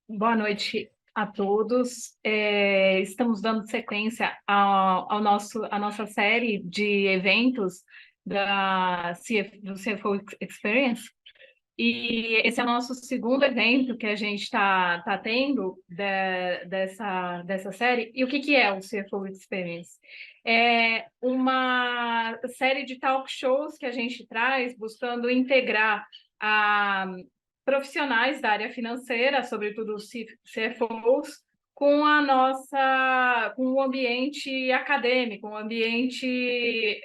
Boa noite a todos. Estamos dando sequência à nossa série de eventos do CFO Experience. E esse é o nosso segundo evento que a gente está tendo dessa série. E o que é o CFO Experience? É uma série de talk shows que a gente traz buscando integrar a profissionais da área financeira, sobretudo os CFOs, com o ambiente acadêmico, um ambiente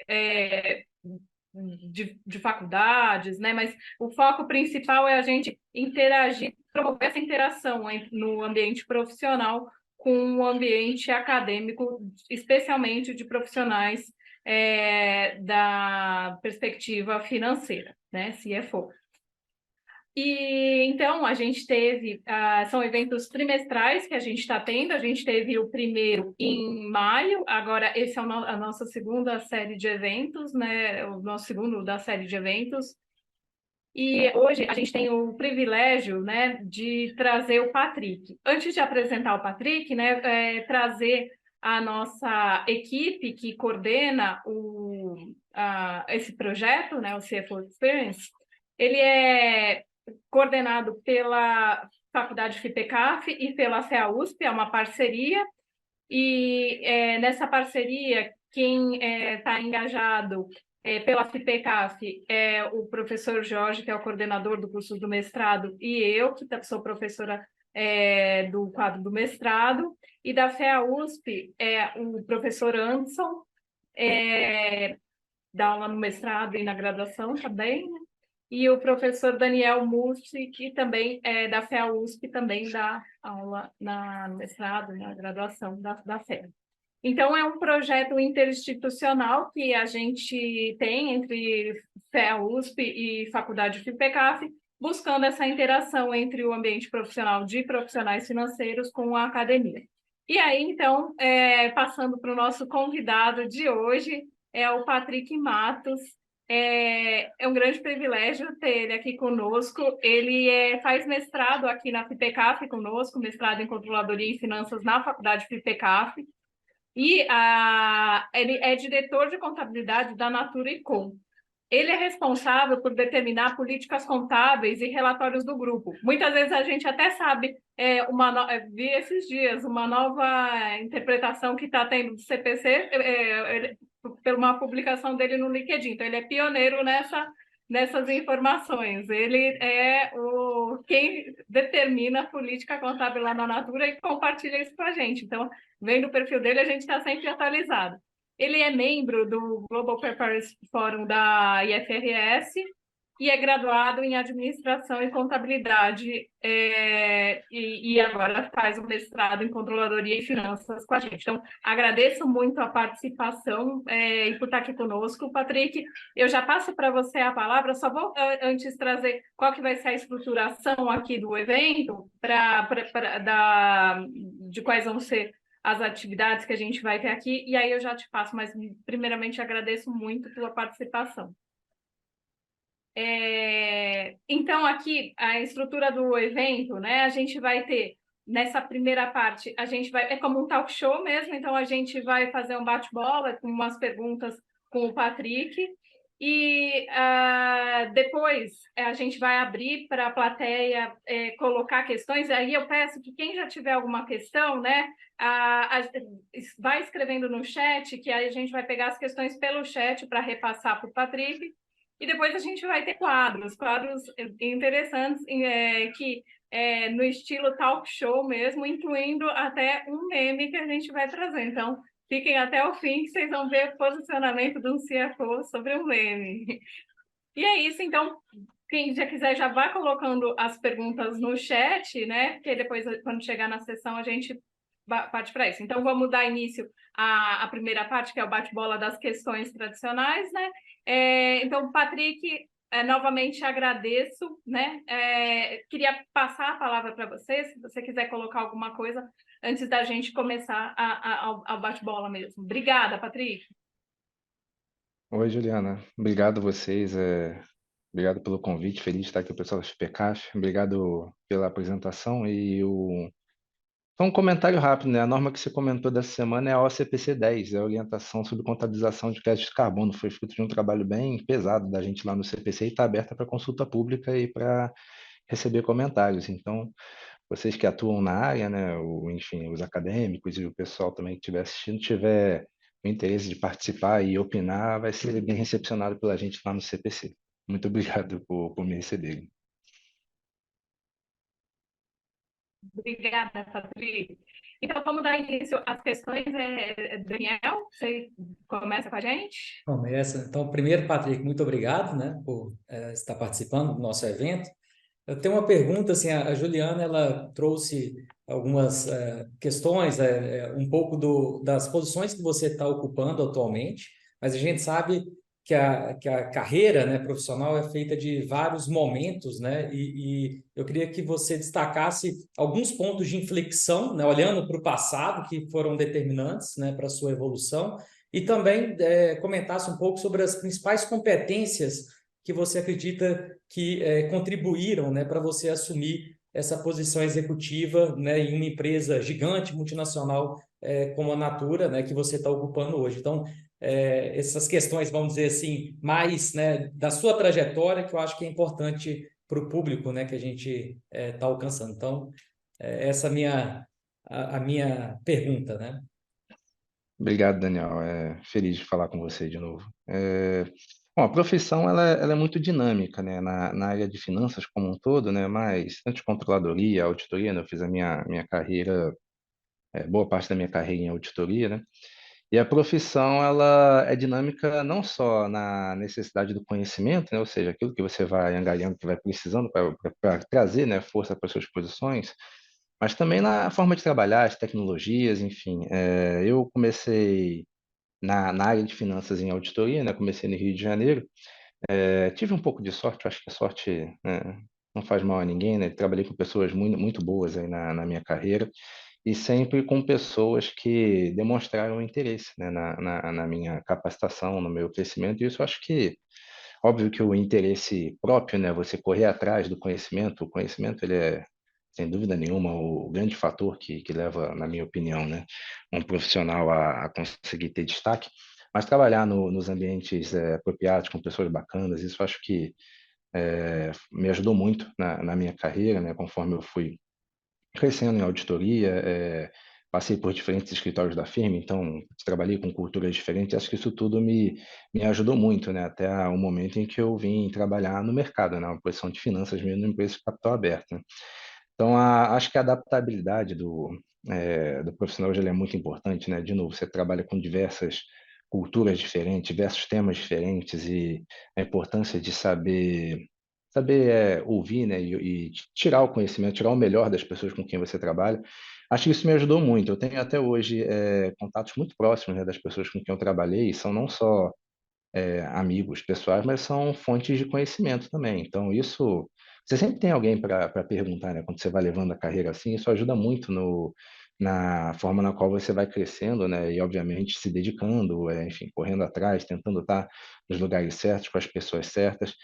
de faculdades, né? Mas o foco principal é a gente interagir, promover essa interação no ambiente profissional com o ambiente acadêmico, especialmente de profissionais da perspectiva financeira, né? CFO. E então a gente teve, são eventos trimestrais que a gente está tendo. A gente teve o primeiro em maio, agora esse é a nossa segunda série de eventos, né? O nosso segundo da série de eventos. E hoje a gente tem o privilégio, né, de trazer o Patrick. Antes de apresentar o Patrick, né, trazer a nossa equipe que coordena esse projeto, né, o CFO Experience. Ele é coordenado pela Faculdade FIPECAF e pela FEA-USP, é uma parceria, e nessa parceria, quem está engajado pela FIPECAF é o professor Jorge, que é o coordenador do curso do mestrado, e eu, que sou professora do quadro do mestrado, e da FEA-USP é o professor Anderson, dá aula no mestrado e na graduação também, né? E o professor Daniel Mussi, que também é da FEA-USP, também dá aula no mestrado, na graduação da FEA. Então, é um projeto interinstitucional que a gente tem entre FEA-USP e Faculdade FIPECAF, buscando essa interação entre o ambiente profissional de profissionais financeiros com a academia. E aí, então, passando para o nosso convidado de hoje, é o Patrick Matos. É um grande privilégio ter ele aqui conosco. Ele faz mestrado aqui na FIPECAF conosco, mestrado em Controladoria e Finanças na Faculdade FIPECAF. E ele é diretor de contabilidade da Natura e Com. Ele é responsável por determinar políticas contábeis e relatórios do grupo. Muitas vezes a gente até sabe, vi esses dias uma nova interpretação que está tendo do CPC, por uma publicação dele no LinkedIn. Então, ele é pioneiro nessas informações. Ele é quem determina a política contábil lá na Natura e compartilha isso com a gente. Então, vendo o perfil dele, a gente está sempre atualizado. Ele é membro do Global Preparedness Forum da IFRS e é graduado em Administração e Contabilidade, e agora faz o mestrado em Controladoria e Finanças com a gente. Então, agradeço muito a participação e por estar aqui conosco. Patrick, eu já passo para você a palavra, só vou antes trazer qual que vai ser a estruturação aqui do evento, de quais vão ser as atividades que a gente vai ter aqui, e aí eu já te passo, mas primeiramente agradeço muito pela participação. Então, aqui, a estrutura do evento, né? A gente vai ter, nessa primeira parte, é como um talk show mesmo, então a gente vai fazer um bate-bola com umas perguntas com o Patrick, e depois a gente vai abrir para a plateia colocar questões. Aí eu peço que quem já tiver alguma questão, né, vai escrevendo no chat, que aí a gente vai pegar as questões pelo chat para repassar para o Patrick. E depois a gente vai ter quadros interessantes, no estilo talk show mesmo, incluindo até um meme que a gente vai trazer. Então, fiquem até o fim, que vocês vão ver o posicionamento de um CFO sobre um meme. E é isso, então, quem já quiser já vá colocando as perguntas no chat, né? Porque depois, quando chegar na sessão, a gente parte para isso. Então, vamos dar início à primeira parte, que é o bate-bola das questões tradicionais, né? Então, Patrick, novamente agradeço, né? Queria passar a palavra para você, se você quiser colocar alguma coisa antes da gente começar ao bate-bola mesmo. Obrigada, Patrick. Oi, Juliana. Obrigado a vocês. Obrigado pelo convite, feliz de estar aqui, pessoal da XPCAF. Obrigado pela apresentação só um comentário rápido, né? A norma que você comentou dessa semana é a OCPC 10, é a Orientação sobre Contabilização de Crédito de Carbono. Foi fruto de um trabalho bem pesado da gente lá no CPC e está aberta para consulta pública e para receber comentários. Então, vocês que atuam na área, né, enfim, os acadêmicos e o pessoal também que estiver assistindo, tiver o interesse de participar e opinar, vai ser bem recepcionado pela gente lá no CPC. Muito obrigado por me receberem. Obrigada, Patrícia. Então, vamos dar início às questões. Daniel, você começa com a gente? Começa. Então, primeiro, Patrick, muito obrigado, né, por estar participando do nosso evento. Eu tenho uma pergunta, assim, a Juliana, ela trouxe algumas questões, um pouco das posições que você está ocupando atualmente, mas a gente sabe que a carreira, né, profissional é feita de vários momentos, né, e eu queria que você destacasse alguns pontos de inflexão, né, olhando para o passado, que foram determinantes, né, para a sua evolução, e também comentasse um pouco sobre as principais competências que você acredita que contribuíram, né, para você assumir essa posição executiva, né, em uma empresa gigante, multinacional, como a Natura, né, que você está ocupando hoje. Então, essas questões, vamos dizer assim, mais, né, da sua trajetória, que eu acho que é importante para o público, né, que a gente está alcançando. Então, essa é a minha pergunta, né? Obrigado, Daniel. Feliz de falar com você de novo. Bom, a profissão ela é muito dinâmica, né? Na área de finanças como um todo, né? Mas tanto de controladoria, auditoria, né? Eu fiz a minha carreira, boa parte da minha carreira em auditoria, né? E a profissão ela é dinâmica não só na necessidade do conhecimento, né? Ou seja, aquilo que você vai angariando, que vai precisando para trazer, né, força para suas posições, mas também na forma de trabalhar, as tecnologias, enfim. Eu comecei na área de finanças em auditoria, né? Comecei no Rio de Janeiro. Tive um pouco de sorte, eu acho que a sorte, né, não faz mal a ninguém, né? Trabalhei com pessoas muito, muito boas aí na minha carreira e sempre com pessoas que demonstraram interesse, né, na minha capacitação, no meu crescimento. E isso eu acho que, óbvio que o interesse próprio, né, você correr atrás do conhecimento, o conhecimento ele é, sem dúvida nenhuma, o grande fator que leva, na minha opinião, né, um profissional a conseguir ter destaque. Mas trabalhar nos ambientes apropriados, com pessoas bacanas, isso eu acho que me ajudou muito na minha carreira, né, conforme eu fui crescendo em auditoria, passei por diferentes escritórios da firma, então trabalhei com culturas diferentes, acho que isso tudo me ajudou muito, né, até o momento em que eu vim trabalhar no mercado, né, uma posição de finanças mesmo, numa empresa de capital aberto, né. Então, acho que a adaptabilidade do profissional hoje ela é muito importante, né, de novo, você trabalha com diversas culturas diferentes, diversos temas diferentes e a importância de saber ouvir, né, e tirar o conhecimento, tirar o melhor das pessoas com quem você trabalha. Acho que isso me ajudou muito. Eu tenho até hoje contatos muito próximos, né, das pessoas com quem eu trabalhei, e são não só amigos pessoais, mas são fontes de conhecimento também. Então, isso, você sempre tem alguém para perguntar, né, quando você vai levando a carreira assim, isso ajuda muito na forma na qual você vai crescendo, né, e obviamente se dedicando, enfim, correndo atrás, tentando estar nos lugares certos, com as pessoas certas.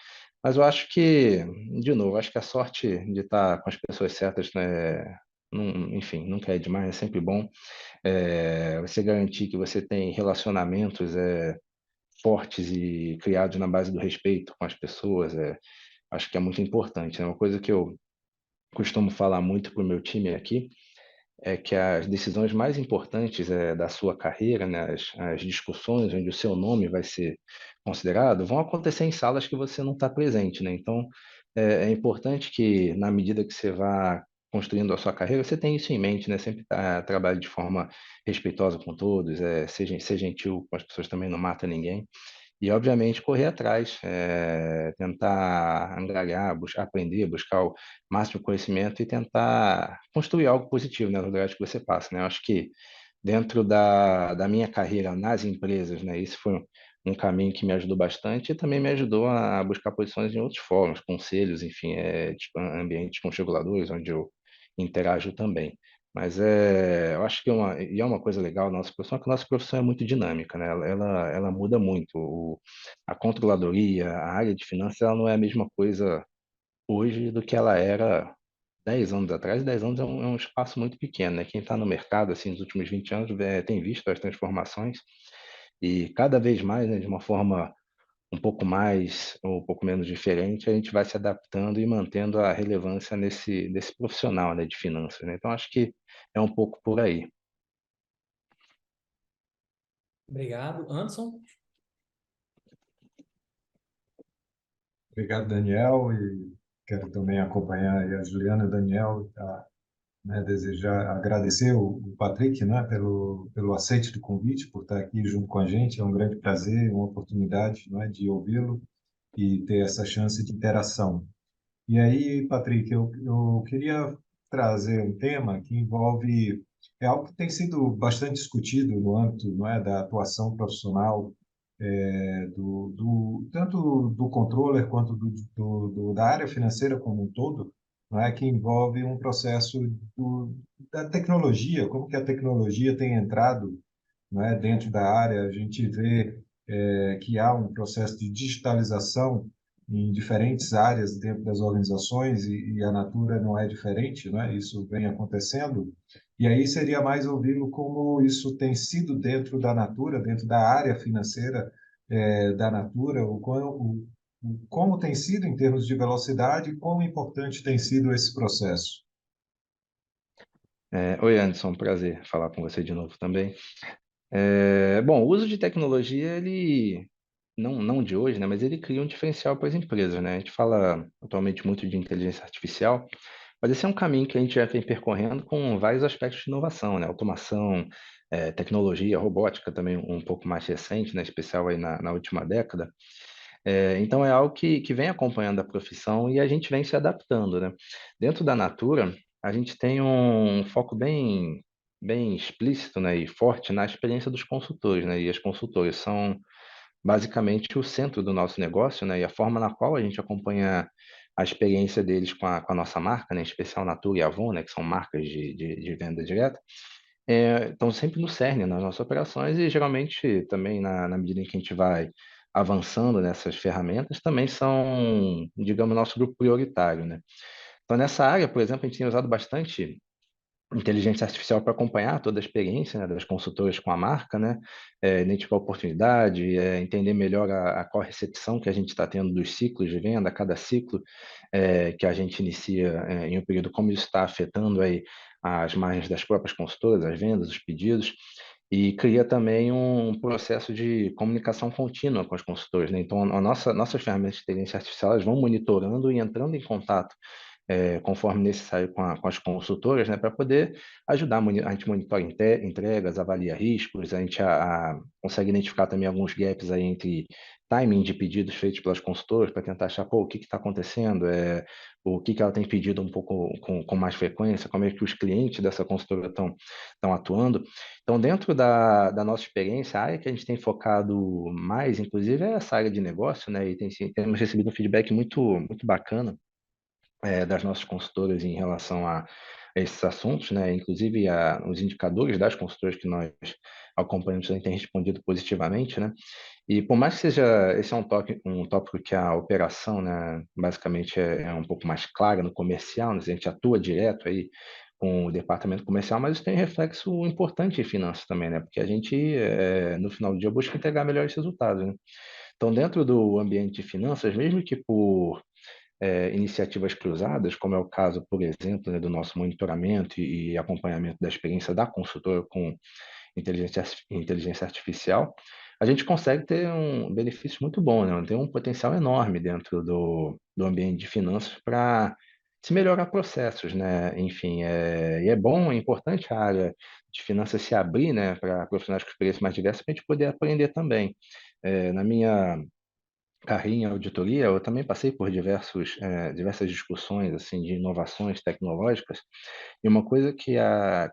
Mas eu acho que, de novo, acho que a sorte de estar com as pessoas certas, né, enfim, nunca é demais, é sempre bom. Você garantir que você tem relacionamentos fortes e criados na base do respeito com as pessoas, acho que é muito importante. É uma coisa que eu costumo falar muito para o meu time aqui, é que as decisões mais importantes da sua carreira, né, as discussões onde o seu nome vai ser considerado, vão acontecer em salas que você não está presente, né? Então, é importante que, na medida que você vá construindo a sua carreira, você tenha isso em mente, né? Sempre trabalhe de forma respeitosa com todos, ser gentil com as pessoas também, não mata ninguém. E, obviamente, correr atrás, tentar angariar, buscar aprender, buscar o máximo de conhecimento e tentar construir algo positivo, né, nos lugares que você passa, né? Eu acho que dentro da minha carreira nas empresas, né, isso foi um caminho que me ajudou bastante e também me ajudou a buscar posições em outros fóruns, conselhos, enfim, tipo, ambientes com reguladores, onde eu interajo também. Mas eu acho que e é uma coisa legal da nossa profissão, que a nossa profissão é muito dinâmica, né? Ela muda muito. A controladoria, a área de finanças, ela não é a mesma coisa hoje do que ela era 10 anos atrás. 10 anos é um espaço muito pequeno, né? Quem está no mercado, assim, nos últimos 20 anos, tem visto as transformações e cada vez mais, né, de uma forma um pouco mais ou um pouco menos diferente, a gente vai se adaptando e mantendo a relevância nesse profissional, né, de finanças, né? Então, acho que é um pouco por aí. Obrigado. Anderson? Obrigado, Daniel, e quero também acompanhar aí a Juliana e o Daniel, né, desejar agradecer o Patrick, né, pelo aceite do convite, por estar aqui junto com a gente. É um grande prazer, uma oportunidade, né, de ouvi-lo e ter essa chance de interação. E aí, Patrick, eu queria trazer um tema que envolve, é algo que tem sido bastante discutido no âmbito, não é, da atuação profissional, tanto do controller quanto da área financeira como um todo, não é, que envolve um processo da tecnologia, como que a tecnologia tem entrado, não é, dentro da área. A gente vê que há um processo de digitalização em diferentes áreas dentro das organizações e a Natura não é diferente, não é? Isso vem acontecendo. E aí seria mais ouvi-lo como isso tem sido dentro da Natura, dentro da área financeira da Natura, como tem sido em termos de velocidade e quão importante tem sido esse processo. Oi, Anderson, prazer falar com você de novo também. Bom, o uso de tecnologia, ele, não de hoje, né, mas ele cria um diferencial para as empresas, né? A gente fala atualmente muito de inteligência artificial, mas esse é um caminho que a gente já vem percorrendo com vários aspectos de inovação, né? Automação, tecnologia, robótica também um pouco mais recente, né? Especial aí na última década. Então é algo que vem acompanhando a profissão e a gente vem se adaptando, né? Dentro da Natura, a gente tem um foco bem explícito, né, e forte na experiência dos consultores, né? E as consultoras são basicamente o centro do nosso negócio, né? E a forma na qual a gente acompanha a experiência deles com a nossa marca, né? Em especial Natura e Avon, né? Que são marcas de venda direta, estão sempre no cerne nas nossas operações e geralmente também na medida em que a gente vai avançando nessas ferramentas, também são, digamos, nosso grupo prioritário, né? Então, nessa área, por exemplo, a gente tem usado bastante inteligência artificial para acompanhar toda a experiência, né, das consultoras com a marca, né, identificar a oportunidade, entender melhor a qual recepção que a gente está tendo dos ciclos de venda, cada ciclo que a gente inicia em um período, como isso está afetando aí as margens das próprias consultoras, as vendas, os pedidos, e cria também um processo de comunicação contínua com as consultoras, né? Então, nossas ferramentas de inteligência artificial elas vão monitorando e entrando em contato conforme necessário com as consultoras, né, para poder ajudar. A gente monitora entregas, avalia riscos, a gente consegue identificar também alguns gaps aí entre timing de pedidos feitos pelas consultoras para tentar achar, pô, o que está acontecendo, o que ela tem pedido um pouco com mais frequência, como é que os clientes dessa consultora estão atuando. Então, dentro da nossa experiência, a área que a gente tem focado mais, inclusive, é essa área de negócio, né, e temos recebido um feedback muito bacana das nossas consultoras em relação a esses assuntos, né? Inclusive os indicadores das consultoras que nós acompanhamos também têm respondido positivamente, né? E por mais que seja esse é um tópico que a operação, né, basicamente é um pouco mais clara no comercial, né? A gente atua direto aí com o departamento comercial, mas isso tem reflexo importante em finanças também, né? Porque a gente, no final do dia, busca entregar melhores resultados, né? Então, dentro do ambiente de finanças, mesmo que por iniciativas cruzadas, como é o caso, por exemplo, né, do nosso monitoramento e acompanhamento da experiência da consultora com inteligência artificial, a gente consegue ter um benefício muito bom, né? Tem um potencial enorme dentro do ambiente de finanças para se melhorar processos, né? Enfim, e é bom, é importante a área de finanças se abrir, né, para profissionais com experiência mais diversa, para a gente poder aprender também. Na minha carreira em auditoria, eu também passei por diversas discussões assim de inovações tecnológicas, e uma coisa que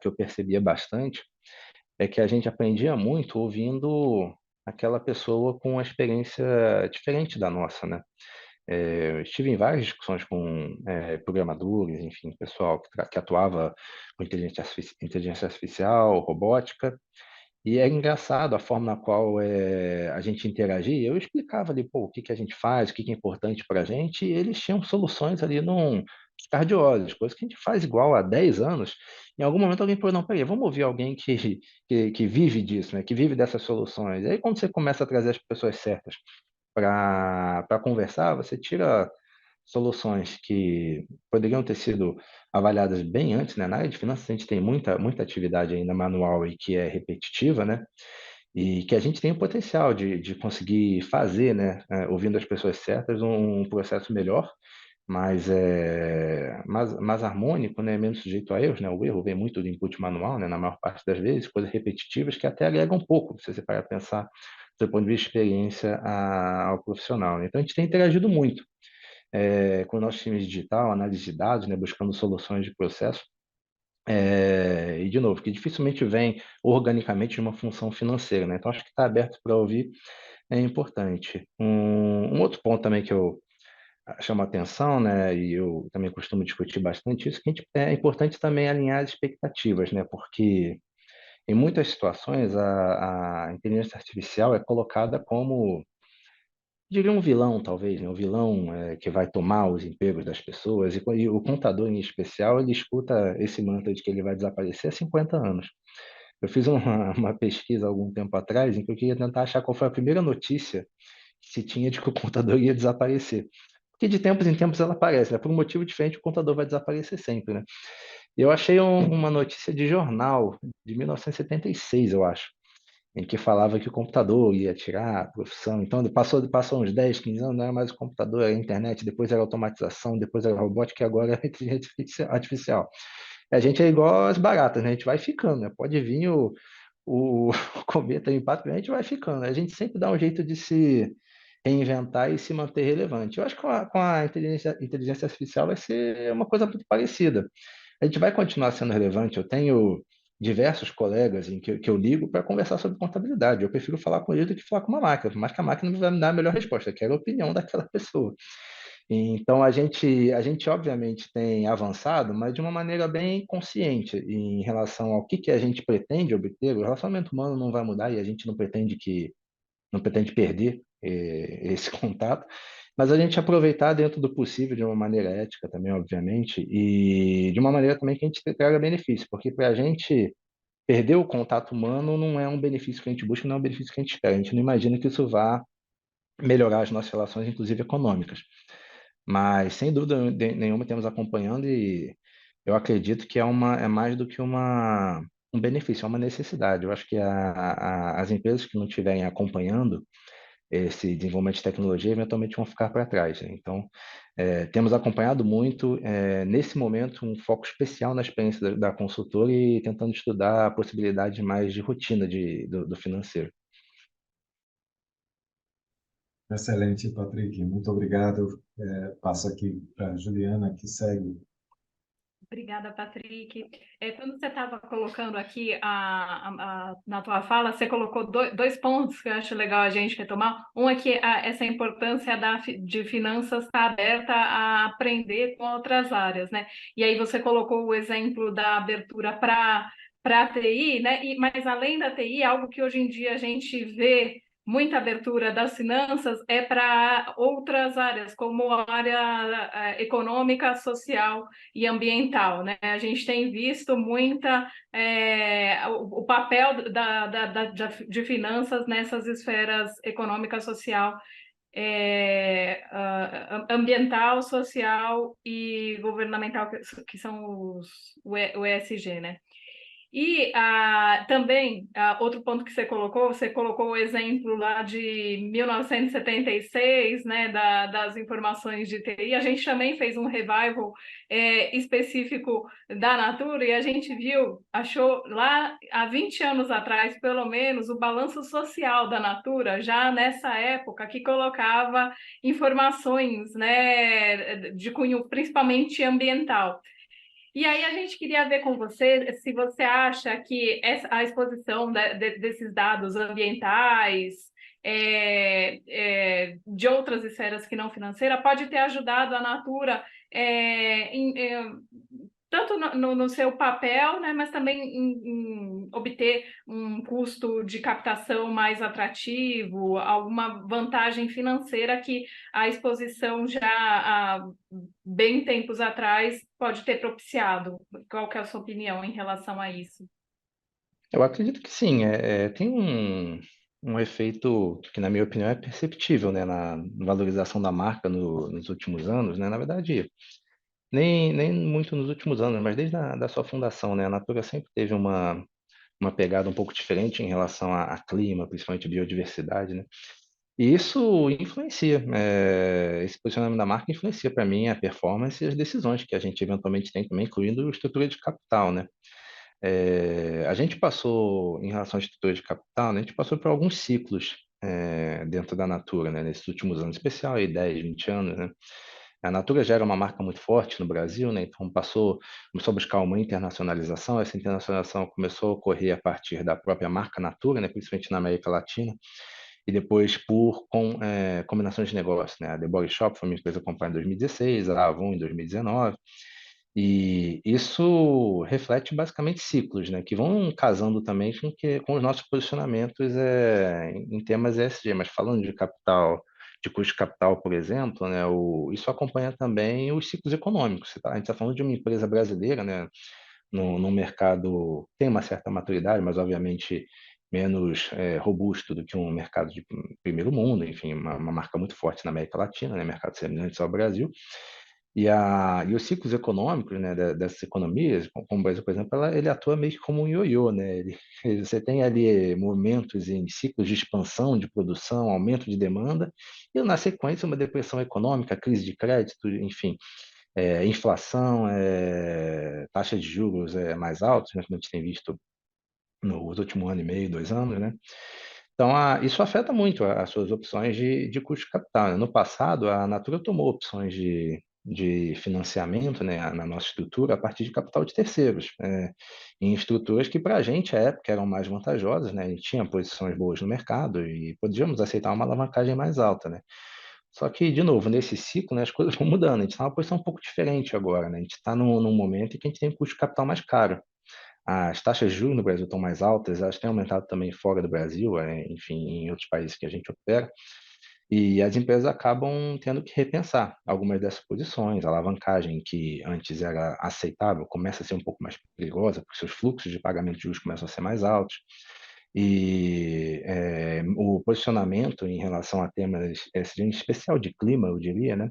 eu percebia bastante é que a gente aprendia muito ouvindo aquela pessoa com uma experiência diferente da nossa, né? Eu estive em várias discussões com programadores, enfim, pessoal que atuava com inteligência artificial, robótica, e era engraçado a forma na qual a gente interagia. Eu explicava ali, pô, o que que a gente faz, o que que é importante para a gente, e eles tinham soluções ali num piscar de olhos, coisa que a gente faz igual há 10 anos. Em algum momento alguém falou, não, peraí, vamos ouvir alguém que vive disso, né, que vive dessas soluções. E aí quando você começa a trazer as pessoas certas para conversar, você tira soluções que poderiam ter sido avaliadas bem antes, né? Na área de finanças, a gente tem muita atividade ainda manual e que é repetitiva, né? E que a gente tem o potencial de conseguir fazer, né? Ouvindo as pessoas certas, um processo melhor, mais harmônico, né? Menos sujeito a erros, né? O erro vem muito do input manual, né? Na maior parte das vezes, coisas repetitivas que até agregam um pouco, se você parar para pensar do ponto de vista de experiência ao profissional, né? Então, a gente tem interagido muito com o nosso time digital, análise de dados, né, buscando soluções de processo. E, de novo, que dificilmente vem organicamente de uma função financeira, né? Então, acho que estar aberto para ouvir é importante. Um outro ponto também que eu chamo a atenção, né, e eu também costumo discutir bastante isso, que é importante também alinhar as expectativas, né? Porque em muitas situações a inteligência artificial é colocada como, diria, um vilão, talvez, né? Um vilão que vai tomar os empregos das pessoas. E o contador, em especial, ele escuta esse mantra de que ele vai desaparecer há 50 anos. Eu fiz uma pesquisa há algum tempo atrás em que eu queria tentar achar qual foi a primeira notícia que se tinha de que o contador ia desaparecer. Porque de tempos em tempos ela aparece, né? Por um motivo diferente, o contador vai desaparecer sempre, né? E eu achei uma notícia de jornal de 1976, eu acho, em que falava que o computador ia tirar a profissão. Então, passou uns 10, 15 anos, não era mais o computador, era a internet, depois era a automatização, depois era a robótica e agora é a inteligência artificial. A gente é igual as baratas, né? A gente vai ficando, né? Pode vir o cometa, o impacto, a gente vai ficando. A gente sempre dá um jeito de se reinventar e se manter relevante. Eu acho que com a inteligência artificial vai ser uma coisa muito parecida. A gente vai continuar sendo relevante. Eu tenho diversos colegas em que eu ligo para conversar sobre contabilidade. Eu prefiro falar com eles do que falar com uma máquina, mas que a máquina não vai me dar a melhor resposta, que é a opinião daquela pessoa. Então, a gente obviamente tem avançado, mas de uma maneira bem consciente em relação ao que a gente pretende obter. O relacionamento humano não vai mudar e a gente não pretende perder esse contato, mas a gente aproveitar dentro do possível de uma maneira ética também, obviamente, e de uma maneira também que a gente traga benefício, porque para a gente perder o contato humano não é um benefício que a gente busca, não é um benefício que a gente espera. A gente não imagina que isso vá melhorar as nossas relações, inclusive econômicas. Mas, sem dúvida nenhuma, temos acompanhando e eu acredito que é mais do que um benefício, é uma necessidade. Eu acho que as empresas que não estiverem acompanhando esse desenvolvimento de tecnologia, eventualmente vão ficar para trás, né? Então, temos acompanhado muito, nesse momento, um foco especial na experiência da consultora e tentando estudar a possibilidade mais de rotina do financeiro. Excelente, Patrick. Muito obrigado. Passo aqui para a Juliana, que segue. Obrigada, Patrick. Quando você estava colocando aqui na tua fala, você colocou dois pontos que eu acho legal a gente retomar. Um é que essa importância de finanças estar aberta a aprender com outras áreas, né? E aí você colocou o exemplo da abertura para a TI, né? Mas além da TI, algo que hoje em dia a gente vê muita abertura das finanças é para outras áreas, como a área econômica, social e ambiental, né? A gente tem visto o papel de finanças nessas esferas econômica, social, ambiental, social e governamental, que são o ESG, né? E também, outro ponto que você colocou o exemplo lá de 1976, né, das informações de TI. A gente também fez um revival específico da Natura e a gente achou lá há 20 anos atrás, pelo menos, o balanço social da Natura, já nessa época, que colocava informações, né, de cunho principalmente ambiental. E aí a gente queria ver com você se você acha que a exposição desses dados ambientais de outras esferas que não financeira, pode ter ajudado a Natura tanto no seu papel, né, mas também em obter um custo de captação mais atrativo, alguma vantagem financeira que a exposição já há bem tempos atrás pode ter propiciado. Qual que é a sua opinião em relação a isso? Eu acredito que sim, tem um efeito que, na minha opinião, é perceptível, né, na valorização da marca nos últimos anos, né, na verdade, nem muito nos últimos anos, mas desde da sua fundação, né, a Natura sempre teve uma pegada um pouco diferente em relação a clima, principalmente biodiversidade, né, e isso influencia, esse posicionamento da marca influencia para mim a performance e as decisões que a gente eventualmente tem também, incluindo estrutura de capital, né. A gente passou, em relação à estrutura de capital, né, a gente passou por alguns ciclos dentro da Natura, né, nesses últimos anos, em especial aí 10, 20 anos, né. A Natura já era uma marca muito forte no Brasil, né, então começou a buscar uma internacionalização. Essa internacionalização começou a ocorrer a partir da própria marca Natura, né, principalmente na América Latina, e depois combinações de negócio, né. A The Body Shop foi uma empresa comprada em 2016, a Avon em 2019, e isso reflete basicamente ciclos, né, que vão casando também com os nossos posicionamentos em temas ESG. Mas falando de capital, de custo de capital, por exemplo, né, isso acompanha também os ciclos econômicos. A gente está falando de uma empresa brasileira, né, no mercado que tem uma certa maturidade, mas obviamente menos robusto do que um mercado de primeiro mundo, enfim, uma marca muito forte na América Latina, né, mercado semelhante ao Brasil. E os ciclos econômicos, né, dessas economias, como o Brasil, por exemplo, ele atua meio que como um ioiô, né? Você tem ali momentos em ciclos de expansão, de produção, aumento de demanda, e na sequência uma depressão econômica, crise de crédito, enfim, inflação, taxa de juros mais altos, né, como a gente tem visto nos últimos ano e meio, 2 anos, né? Então, isso afeta muito as suas opções de custo de capital, né? No passado, a Natura tomou opções de financiamento, né, na nossa estrutura a partir de capital de terceiros, em estruturas que para a gente, à época, eram mais vantajosas, né? A gente tinha posições boas no mercado e podíamos aceitar uma alavancagem mais alta, né? Só que, de novo, nesse ciclo, né, as coisas vão mudando. A gente está numa posição um pouco diferente agora, né? A gente está num momento em que a gente tem um custo de capital mais caro. As taxas de juros no Brasil estão mais altas, elas têm aumentado também fora do Brasil, enfim, em outros países que a gente opera, e as empresas acabam tendo que repensar algumas dessas posições. A alavancagem, que antes era aceitável, começa a ser um pouco mais perigosa, porque seus fluxos de pagamento de juros começam a ser mais altos. E o posicionamento em relação a temas, em especial de clima, eu diria, né?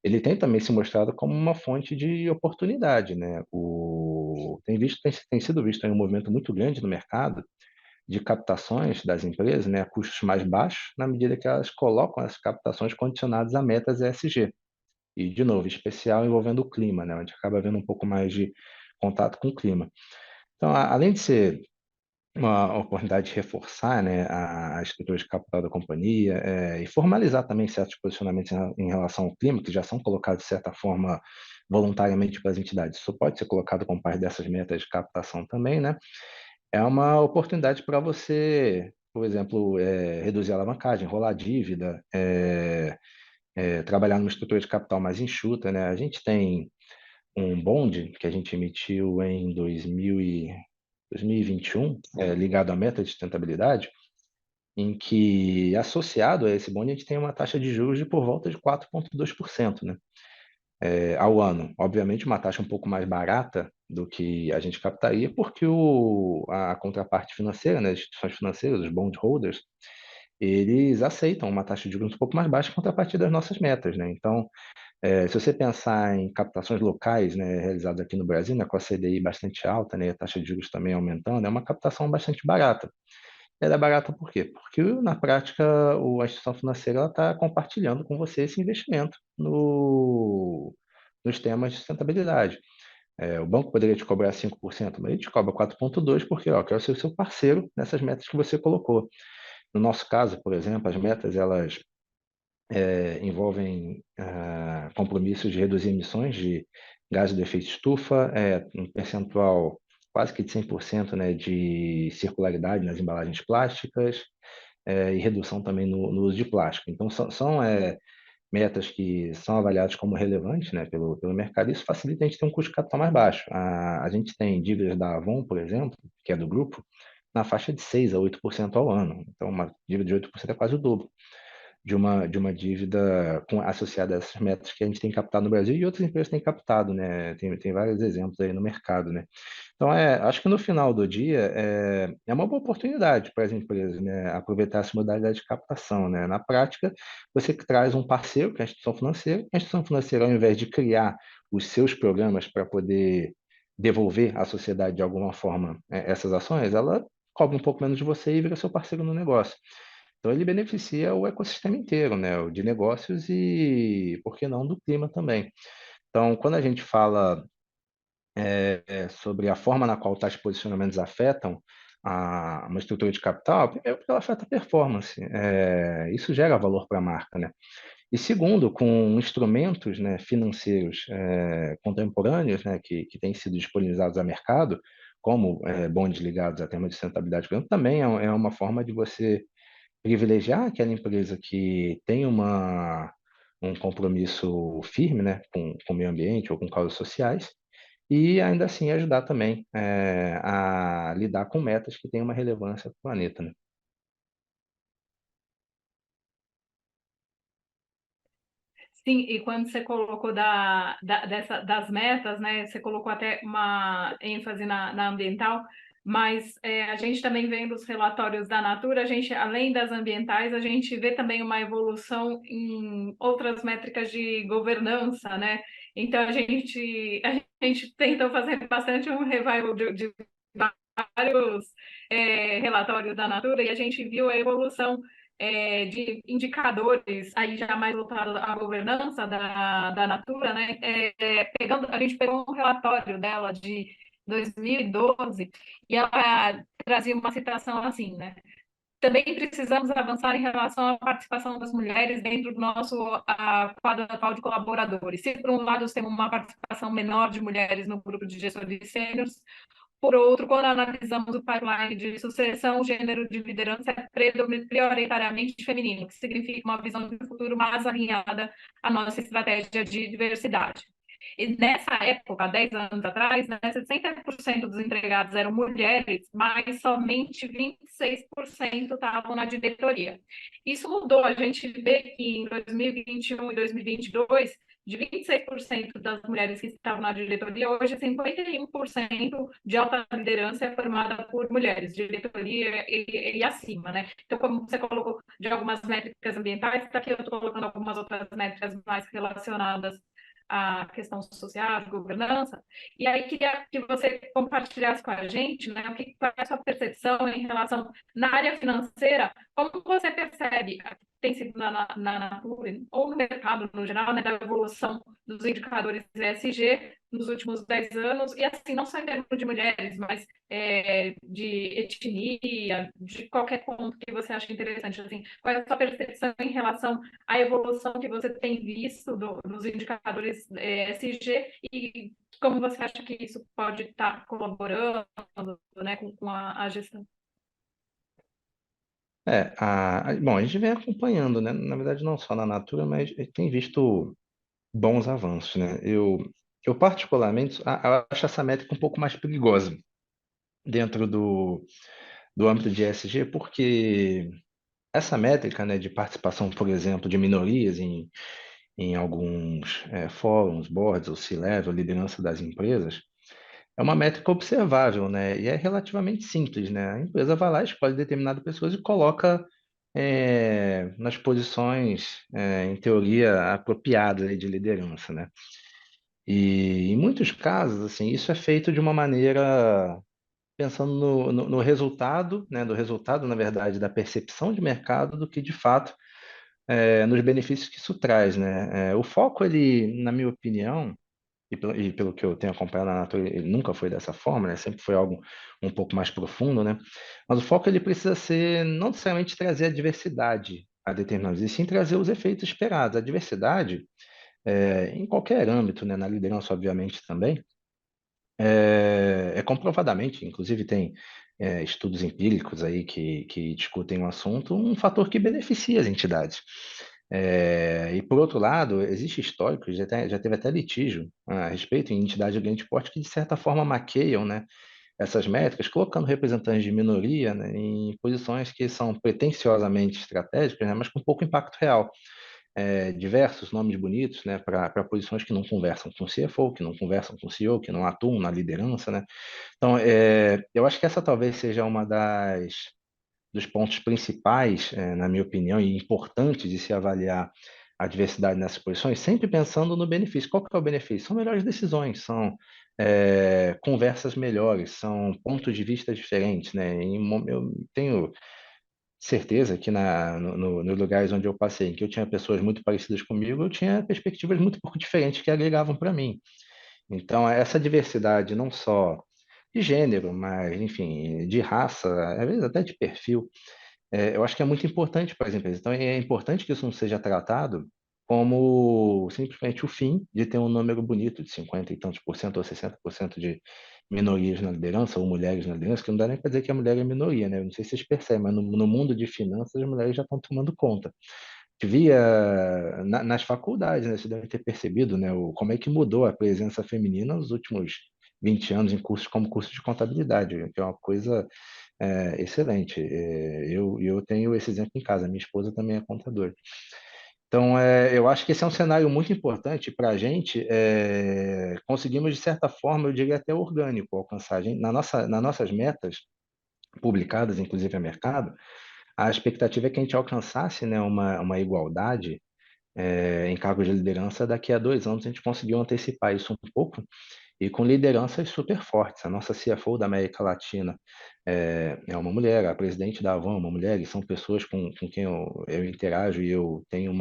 Ele tem também se mostrado como uma fonte de oportunidade, né? Tem sido visto aí um movimento muito grande no mercado de captações das empresas, né, a custos mais baixos, na medida que elas colocam as captações condicionadas a metas ESG. E, de novo, em especial envolvendo o clima, né, onde acaba havendo um pouco mais de contato com o clima. Então, além de ser uma oportunidade de reforçar, né, a estrutura de capital da companhia, e formalizar também certos posicionamentos em relação ao clima, que já são colocados, de certa forma, voluntariamente pelas entidades. Isso pode ser colocado como parte dessas metas de captação também, né? É uma oportunidade para você, por exemplo, reduzir a alavancagem, rolar dívida, trabalhar numa estrutura de capital mais enxuta, né? A gente tem um bond que a gente emitiu em 2021, ligado à meta de sustentabilidade, em que, associado a esse bond, a gente tem uma taxa de juros de por volta de 4,2%, né? Ao ano. Obviamente, uma taxa um pouco mais barata do que a gente captaria, porque a contraparte financeira, né, as instituições financeiras, os bondholders, eles aceitam uma taxa de juros um pouco mais baixa em contrapartida das nossas metas, né? Então, se você pensar em captações locais, né, realizadas aqui no Brasil, né, com a CDI bastante alta, né, a taxa de juros também aumentando, é uma captação bastante barata. Ela é barata por quê? Porque, na prática, a instituição financeira está compartilhando com você esse investimento nos temas de sustentabilidade. O banco poderia te cobrar 5%, mas ele te cobra 4,2% porque, ó, quero ser o seu parceiro nessas metas que você colocou. No nosso caso, por exemplo, as metas elas envolvem compromissos de reduzir emissões de gases do efeito estufa, um percentual quase que de 100%, né, de circularidade nas embalagens plásticas, e redução também no uso de plástico. Então, são metas que são avaliadas como relevantes, né, pelo mercado, e isso facilita a gente ter um custo de capital mais baixo. A gente tem dívidas da Avon, por exemplo, que é do grupo, na faixa de 6 a 8% ao ano. Então, uma dívida de 8% é quase o dobro de uma dívida associada a essas metas que a gente tem captado no Brasil e outras empresas têm captado, né? Tem vários exemplos aí no mercado, né? Então, acho que no final do dia é uma boa oportunidade para as empresas, né? Aproveitar essa modalidade de captação, né? Na prática, você que traz um parceiro, que é a instituição financeira, ao invés de criar os seus programas para poder devolver à sociedade de alguma forma essas ações, ela cobra um pouco menos de você e vira seu parceiro no negócio. Então, ele beneficia o ecossistema inteiro, né? O de negócios e, por que não, do clima também. Então, quando a gente fala sobre a forma na qual tais posicionamentos afetam uma estrutura de capital, primeiro porque ela afeta a performance. Isso gera valor para a marca, né? E segundo, com instrumentos, né, financeiros contemporâneos, né, que têm sido disponibilizados ao mercado, como bondes ligados a temas de sustentabilidade, por exemplo, também é uma forma de você privilegiar aquela empresa que tem um compromisso firme, né, com o meio ambiente ou com causas sociais, e ainda assim ajudar também a lidar com metas que têm uma relevância para o planeta, né? Sim, e quando você colocou das metas, né, você colocou até uma ênfase na ambiental, mas a gente também vendo os relatórios da Natura, a gente, além das ambientais, a gente vê também uma evolução em outras métricas de governança, né? Então a gente tentou fazer bastante um revival de vários relatórios da Natura e a gente viu a evolução de indicadores, aí já mais voltado à governança da Natura, né? A gente pegou um relatório dela de 2012 e ela trazia uma citação assim, né? Também precisamos avançar em relação à participação das mulheres dentro do nosso quadro atual de colaboradores. Se, por um lado, temos uma participação menor de mulheres no grupo de gestores sêniores, por outro, quando analisamos o pipeline de sucessão, o gênero de liderança é prioritariamente feminino, que significa uma visão de futuro mais alinhada à nossa estratégia de diversidade. E nessa época, há 10 anos atrás, né, 60% dos empregados eram mulheres, mas somente 26% estavam na diretoria. Isso mudou, a gente vê que em 2021 e 2022, de 26% das mulheres que estavam na diretoria, hoje 51% de alta liderança é formada por mulheres, diretoria e acima, né? Então, como você colocou de algumas métricas ambientais, aqui eu estou colocando algumas outras métricas mais relacionadas à questão social, de governança, e aí queria que você compartilhasse com a gente, né, qual é a sua percepção em relação, na área financeira, como você percebe tem sido na Natura ou no mercado no geral, né, da evolução dos indicadores ESG nos últimos 10 anos, e assim, não só em termos de mulheres, mas de etnia, de qualquer ponto que você acha interessante. Assim, qual é a sua percepção em relação à evolução que você tem visto dos indicadores ESG e como você acha que isso pode estar colaborando, né, com a gestão? Bom, a gente vem acompanhando, né? Na verdade, não só na Natura, mas a gente tem visto bons avanços, né? Eu particularmente, eu acho essa métrica um pouco mais perigosa dentro do âmbito de ESG, porque essa métrica, né, de participação, por exemplo, de minorias em alguns fóruns, boards ou C-level, liderança das empresas, é uma métrica observável, né? E é relativamente simples, né? A empresa vai lá, escolhe determinadas pessoas e coloca nas posições, em teoria, apropriadas aí de liderança, né? E em muitos casos, assim, isso é feito de uma maneira pensando no resultado, né? Do resultado, na verdade, da percepção de mercado do que de fato nos benefícios que isso traz, né? O foco, ele, na minha opinião, e pelo que eu tenho acompanhado na natureza, ele nunca foi dessa forma, né? Sempre foi algo um pouco mais profundo, né? Mas o foco ele precisa ser não necessariamente trazer a diversidade a determinados, e sim trazer os efeitos esperados. A diversidade, em qualquer âmbito, né? Na liderança, obviamente, também, é comprovadamente, inclusive tem estudos empíricos aí que discutem o assunto, um fator que beneficia as entidades. E por outro lado, existe histórico, já teve até litígio a respeito em entidades de grande porte que de certa forma maqueiam, né, essas métricas, colocando representantes de minoria, né, em posições que são pretensiosamente estratégicas, né, mas com pouco impacto real. Diversos nomes bonitos, né, para posições que não conversam com o CFO, que não conversam com o CEO, que não atuam na liderança, né? Então, eu acho que essa talvez seja uma dos pontos principais, na minha opinião, e importantes de se avaliar a diversidade nessas posições, sempre pensando no benefício. Qual que é o benefício? São melhores decisões, são conversas melhores, são pontos de vista diferentes, né? Eu tenho certeza que nos lugares onde eu passei, em que eu tinha pessoas muito parecidas comigo, eu tinha perspectivas muito pouco diferentes que agregavam para mim. Então, essa diversidade não só de gênero, mas, enfim, de raça, às vezes até de perfil, eu acho que é muito importante para as empresas. Então, é importante que isso não seja tratado como simplesmente o fim de ter um número bonito de 50 e tantos por cento ou 60% de minorias na liderança ou mulheres na liderança, que não dá nem para dizer que a mulher é minoria, né? Eu não sei se vocês percebem, mas no mundo de finanças as mulheres já estão tomando conta. Devia, nas faculdades, né, você deve ter percebido, né, como é que mudou a presença feminina nos últimos 20 anos em cursos como curso de contabilidade, que é uma coisa excelente. Eu tenho esse exemplo em casa, minha esposa também é contadora. Então, eu acho que esse é um cenário muito importante para a gente. Conseguimos, de certa forma, eu diria até orgânico, alcançar. Nas nossas metas, publicadas, inclusive a mercado, a expectativa é que a gente alcançasse, né, uma igualdade em cargos de liderança. Daqui a 2 anos a gente conseguiu antecipar isso um pouco e com lideranças super fortes. A nossa CFO da América Latina é uma mulher, a presidente da Avon é uma mulher, e são pessoas com quem eu interajo e eu tenho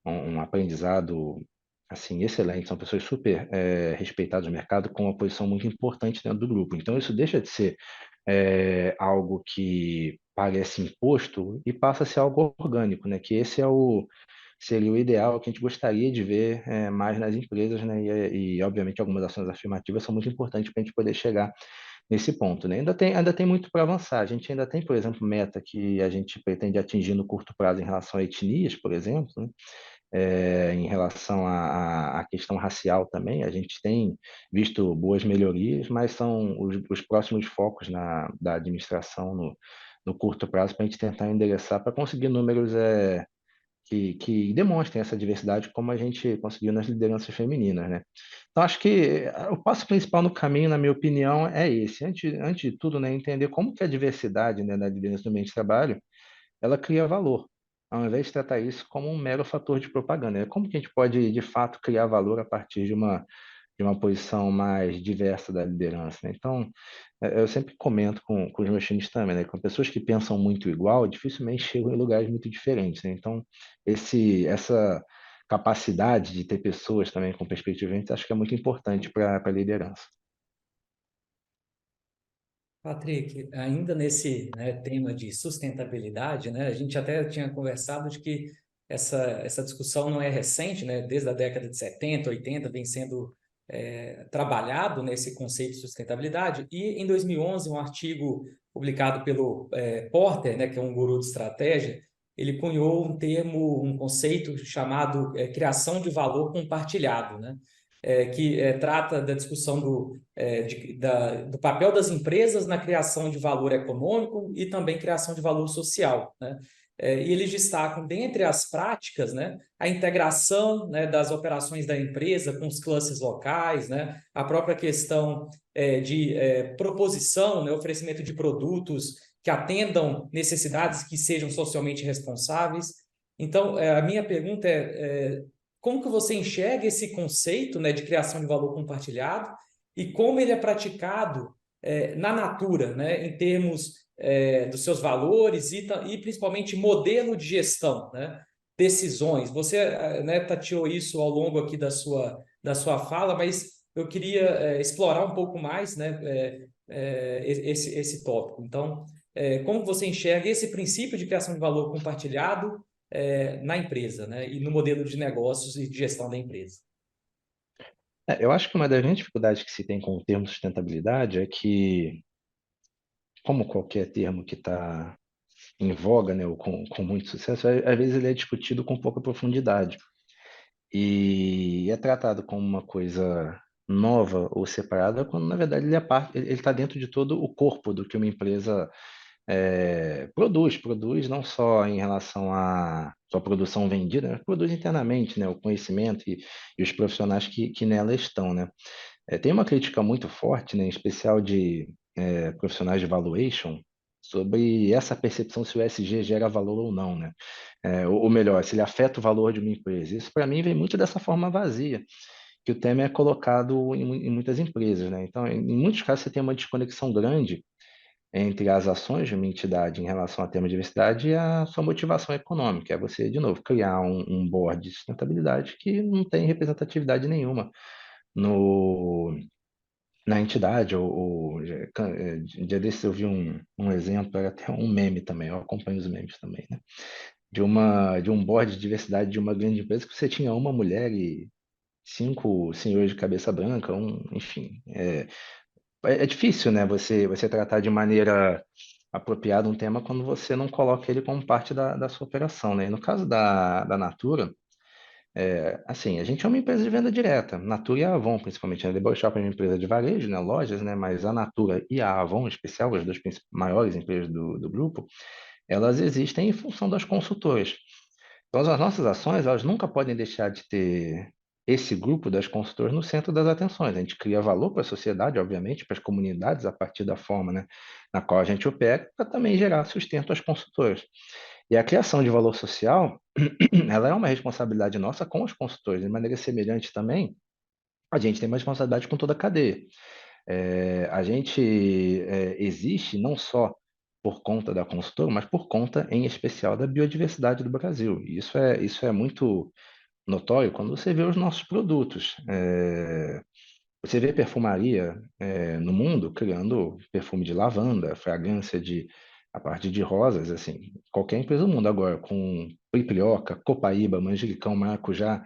um aprendizado assim excelente. São pessoas super respeitadas no mercado, com uma posição muito importante dentro do grupo. Então, isso deixa de ser algo que parece imposto e passa a ser algo orgânico, né? Que esse seria o ideal que a gente gostaria de ver mais nas empresas, né? Obviamente, algumas ações afirmativas são muito importantes para a gente poder chegar nesse ponto, né? Ainda tem muito para avançar. A gente ainda tem, por exemplo, meta que a gente pretende atingir no curto prazo em relação a etnias, por exemplo, né? Em relação à questão racial também, a gente tem visto boas melhorias, mas são os próximos focos da administração no curto prazo para a gente tentar endereçar para conseguir números que demonstrem essa diversidade como a gente conseguiu nas lideranças femininas, né? Então, acho que o passo principal no caminho, na minha opinião, é esse. Antes de tudo, né, entender como que a diversidade, né, na liderança do ambiente de trabalho, ela cria valor, ao invés de tratar isso como um mero fator de propaganda. Como que a gente pode, de fato, criar valor a partir de uma posição mais diversa da liderança, né? Então, eu sempre comento com os meus times também, né? Com pessoas que pensam muito igual, dificilmente chegam em lugares muito diferentes, né? Então, essa capacidade de ter pessoas também com perspectivas diferentes, acho que é muito importante para a liderança. Patrick, ainda nesse, né, tema de sustentabilidade, né, a gente até tinha conversado de que essa discussão não é recente, né, desde a década de 70, 80 vem sendo trabalhado nesse conceito de sustentabilidade, e em 2011 um artigo publicado pelo Porter, né, que é um guru de estratégia, ele cunhou um termo, um conceito chamado criação de valor compartilhado, né, que trata da discussão do papel das empresas na criação de valor econômico e também criação de valor social, né? E eles destacam, dentre as práticas, né, a integração, né, das operações da empresa com os clusters locais, né, a própria questão de proposição, né, oferecimento de produtos que atendam necessidades que sejam socialmente responsáveis. Então, a minha pergunta como que você enxerga esse conceito, né, de criação de valor compartilhado e como ele é praticado na Natura, né, em termos dos seus valores e principalmente modelo de gestão, né, decisões. Você né, tateou isso ao longo aqui da sua fala, mas eu queria explorar um pouco mais, né, esse tópico. Então, como você enxerga esse princípio de criação de valor compartilhado na empresa, né? E no modelo de negócios e de gestão da empresa. Eu acho que uma das grandes dificuldades que se tem com o termo sustentabilidade é que, como qualquer termo que está em voga, né, ou com muito sucesso, às vezes ele é discutido com pouca profundidade e é tratado como uma coisa nova ou separada, quando na verdade ele é parte, ele está dentro de todo o corpo do que uma empresa produz não só em relação à sua produção vendida, mas produz internamente, né, o conhecimento e os profissionais que nela estão, né. Tem uma crítica muito forte, né, em especial de profissionais de valuation, sobre essa percepção se o ESG gera valor ou não, né? Ou melhor, se ele afeta o valor de uma empresa. Isso, para mim, vem muito dessa forma vazia que o tema é colocado em muitas empresas, né? Então, em muitos casos, você tem uma desconexão grande entre as ações de uma entidade em relação ao tema de diversidade e a sua motivação econômica. É você, de novo, criar um board de sustentabilidade que não tem representatividade nenhuma no, na entidade. Dia desses eu vi um exemplo, era até um meme também, eu acompanho os memes também, né? De um board de diversidade de uma grande empresa que você tinha uma mulher e 5 senhores de cabeça branca, enfim. É difícil, né, você tratar de maneira apropriada um tema quando você não coloca ele como parte da sua operação, né? E no caso da Natura, assim, a gente é uma empresa de venda direta, Natura e a Avon, principalmente. A Deboe Shop é uma empresa de varejo, né, lojas, né, mas a Natura e a Avon, em especial, as duas maiores empresas do grupo, elas existem em função das consultoras. Então, as nossas ações, elas nunca podem deixar de ter esse grupo das consultoras no centro das atenções. A gente cria valor para a sociedade, obviamente, para as comunidades, a partir da forma, né, na qual a gente opera, para também gerar sustento às consultoras. E a criação de valor social, ela é uma responsabilidade nossa com os consultores. De maneira semelhante também, a gente tem uma responsabilidade com toda a cadeia. A gente existe não só por conta da consultora, mas por conta, em especial, da biodiversidade do Brasil. E isso é muito notório quando você vê os nossos produtos. Você vê perfumaria no mundo criando perfume de lavanda, fragrância a partir de rosas, assim. Qualquer empresa do mundo agora, com Pripioca, Copaíba, Manjericão, Maracujá,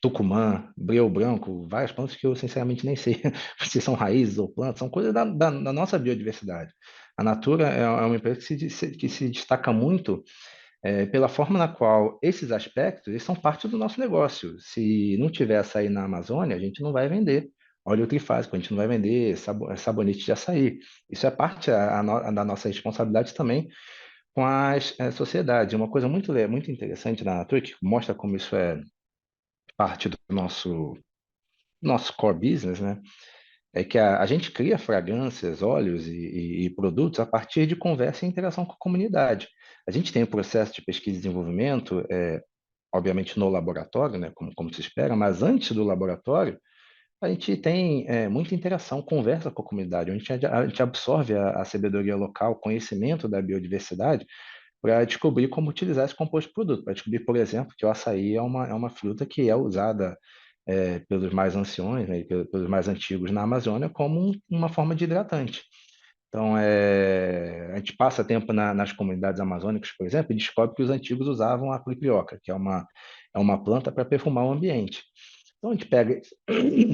Tucumã, breu branco, várias plantas que eu sinceramente nem sei se são raízes ou plantas, são coisas da nossa biodiversidade. A Natura é uma empresa que se destaca muito pela forma na qual esses aspectos eles são parte do nosso negócio. Se não tiver açaí na Amazônia, a gente não vai vender óleo trifásico, a gente não vai vender sabonete de açaí. Isso é parte da nossa responsabilidade também com as sociedades. Uma coisa muito interessante da Natura, que mostra como isso é parte do nosso core business, né? É que a gente cria fragrâncias, óleos e produtos a partir de conversa e interação com a comunidade. A gente tem o processo de pesquisa e desenvolvimento, obviamente no laboratório, né, como se espera, mas antes do laboratório, a gente tem muita interação, conversa com a comunidade, onde a gente absorve a sabedoria local, conhecimento da biodiversidade, para descobrir como utilizar esse composto produto, para descobrir, por exemplo, que o açaí é uma fruta que é usada pelos mais anciões, né, e pelos mais antigos na Amazônia como uma forma de hidratante. Então, a gente passa tempo nas comunidades amazônicas, por exemplo, e descobre que os antigos usavam a cripioca, que é uma planta para perfumar o ambiente. Então, a gente pega,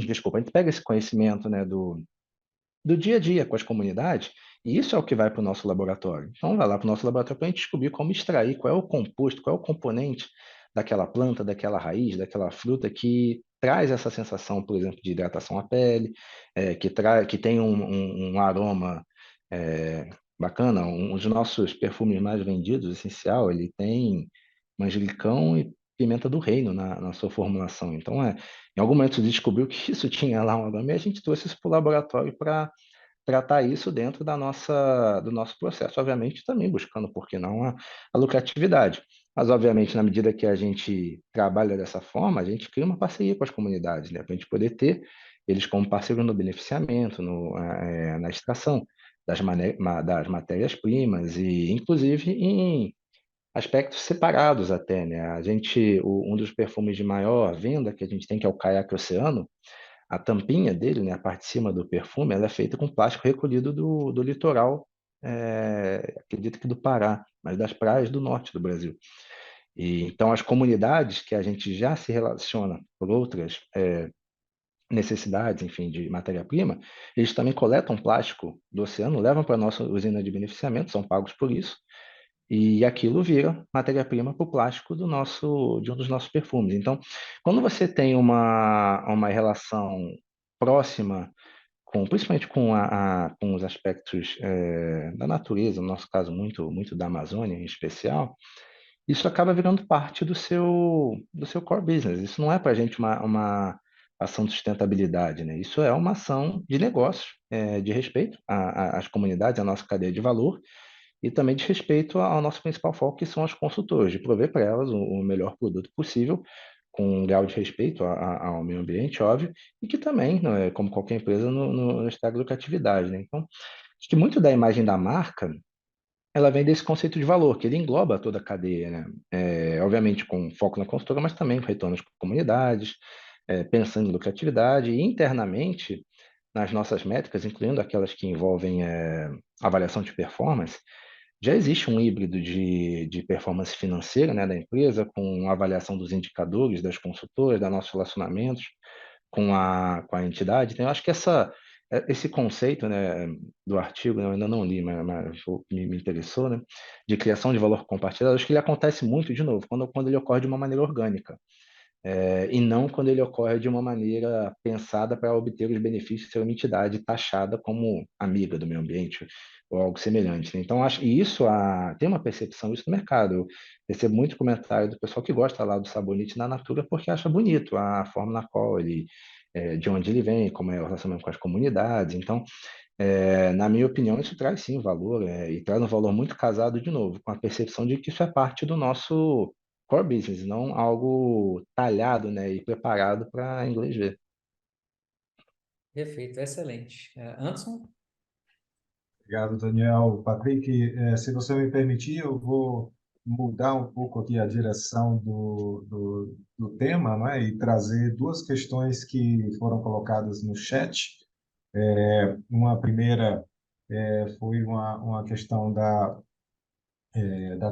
desculpa, a gente pega esse conhecimento, né, do dia a dia com as comunidades, e isso é o que vai para o nosso laboratório. Então, vai lá para o nosso laboratório para a gente descobrir como extrair qual é o composto, qual é o componente daquela planta, daquela raiz, daquela fruta que traz essa sensação, por exemplo, de hidratação à pele, que tem um aroma bacana. Um dos nossos perfumes mais vendidos, essencial, ele tem manjericão e pimenta do reino na sua formulação. Então, em algum momento se descobriu que isso tinha lá um aroma e a gente trouxe isso para o laboratório para tratar isso dentro do nosso processo, obviamente também buscando, por que não, a lucratividade. Mas, obviamente, na medida que a gente trabalha dessa forma, a gente cria uma parceria com as comunidades, né, para a gente poder ter eles como parceiro no beneficiamento, na extração das matérias-primas e, inclusive, em aspectos separados até, né? Um dos perfumes de maior venda que a gente tem, que é o Caiaque Oceano, a tampinha dele, né, a parte de cima do perfume, ela é feita com plástico recolhido do litoral, acredito que do Pará, mas das praias do norte do Brasil. E então as comunidades que a gente já se relaciona por outras necessidades, enfim, de matéria-prima, eles também coletam plástico do oceano, levam para a nossa usina de beneficiamento, são pagos por isso, e aquilo vira matéria-prima para o plástico de um dos nossos perfumes. Então, quando você tem uma relação próxima principalmente com os aspectos da natureza, no nosso caso muito da Amazônia em especial, isso acaba virando parte do seu core business. Isso não é para a gente uma ação de sustentabilidade, né? Isso é uma ação de negócio, de respeito às comunidades, à nossa cadeia de valor, e também de respeito ao nosso principal foco, que são as consultoras, de prover para elas o melhor produto possível, com um grau de respeito ao meio ambiente, óbvio, e que também, né, como qualquer empresa, no estado de lucratividade, né? Então, acho que muito da imagem da marca, ela vem desse conceito de valor, que ele engloba toda a cadeia, né? Obviamente com foco na consultora, mas também com retorno às comunidades, pensando em lucratividade, e internamente, nas nossas métricas, incluindo aquelas que envolvem avaliação de performance, já existe um híbrido de performance financeira, né, da empresa, com avaliação dos indicadores, das consultoras, dos nossos relacionamentos com a entidade. Então, eu acho que esse conceito, né, do artigo, né, eu ainda não li, mas me interessou, né, de criação de valor compartilhado, acho que ele acontece muito, de novo, quando ele ocorre de uma maneira orgânica. E não quando ele ocorre de uma maneira pensada para obter os benefícios de ser uma entidade taxada como amiga do meio ambiente ou algo semelhante, né? Então, acho que tem uma percepção isso no mercado. Eu recebo muito comentário do pessoal que gosta lá do sabonete da Natura porque acha bonito a forma na qual de onde ele vem, como é o relacionamento com as comunidades. Então, na minha opinião, isso traz sim valor, e traz um valor muito casado, de novo, com a percepção de que isso é parte do nosso core business, não algo talhado, né, e preparado para inglês ver. Perfeito, excelente. Anderson? Obrigado, Daniel. Patrick, se você me permitir, eu vou mudar um pouco aqui a direção do tema, não é? E trazer duas questões que foram colocadas no chat. Uma primeira foi uma questão da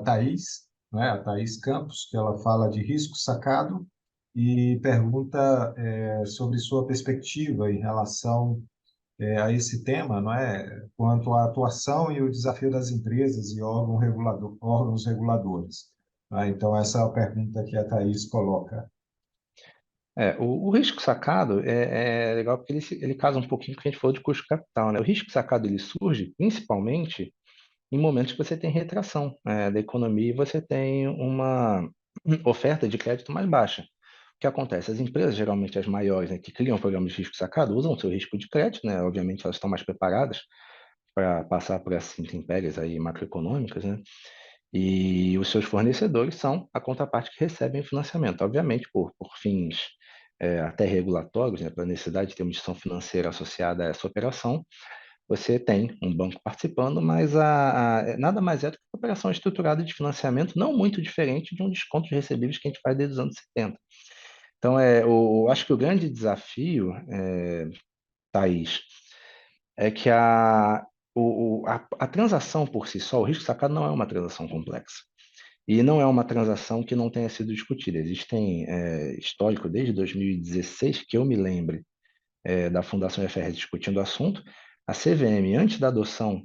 Thaís, não é? A Thaís Campos, que ela fala de risco sacado e pergunta sobre sua perspectiva em relação a esse tema, não é? Quanto à atuação e o desafio das empresas e órgãos reguladores. Tá? Então, essa é a pergunta que a Thaís coloca. O risco sacado é legal porque ele casa um pouquinho com o que a gente falou de custo capital, né? O risco sacado ele surge principalmente em momentos que você tem retração, da economia e você tem uma oferta de crédito mais baixa. O que acontece? As empresas, geralmente as maiores, né, que criam programas de risco sacado, usam o seu risco de crédito, né? Obviamente elas estão mais preparadas para passar por essas intempéries aí macroeconômicas, né? E os seus fornecedores são a contraparte que recebem o financiamento, obviamente por fins até regulatórios, né, para a necessidade de ter uma instituição financeira associada a essa operação. Você tem um banco participando, mas nada mais é do que uma operação estruturada de financiamento, não muito diferente de um desconto de recebíveis que a gente faz desde os anos 70. Então, acho que o grande desafio, Thaís, é que a transação por si só, o risco sacado não é uma transação complexa. E não é uma transação que não tenha sido discutida. Existem histórico desde 2016, que eu me lembre, da Fundação FRS discutindo o assunto. A CVM, antes da adoção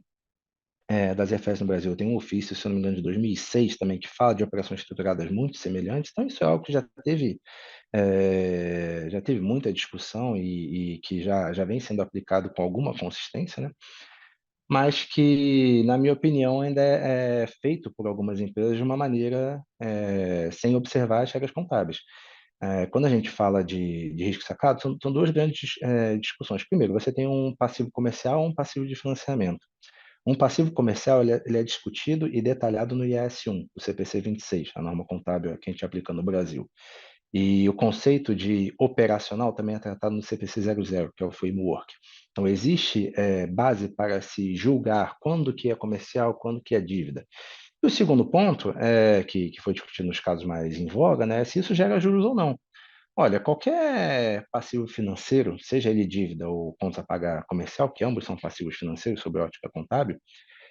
das EFS no Brasil, tem um ofício, se eu não me engano, de 2006 também, que fala de operações estruturadas muito semelhantes. Então, isso é algo que já teve muita discussão e que já vem sendo aplicado com alguma consistência, né? Mas que, na minha opinião, ainda é feito por algumas empresas de uma maneira sem observar as regras contábeis. Quando a gente fala de risco sacado, são duas grandes discussões. Primeiro, você tem um passivo comercial e um passivo de financiamento. Um passivo comercial ele é discutido e detalhado no IAS 1, o CPC 26, a norma contábil que a gente aplica no Brasil. E o conceito de operacional também é tratado no CPC 00, que é o framework. Então, existe base para se julgar quando que é comercial, quando que é dívida. E o segundo ponto, que foi discutido nos casos mais em voga, né, é se isso gera juros ou não. Olha, qualquer passivo financeiro, seja ele dívida ou conta a pagar comercial, que ambos são passivos financeiros sob a ótica contábil,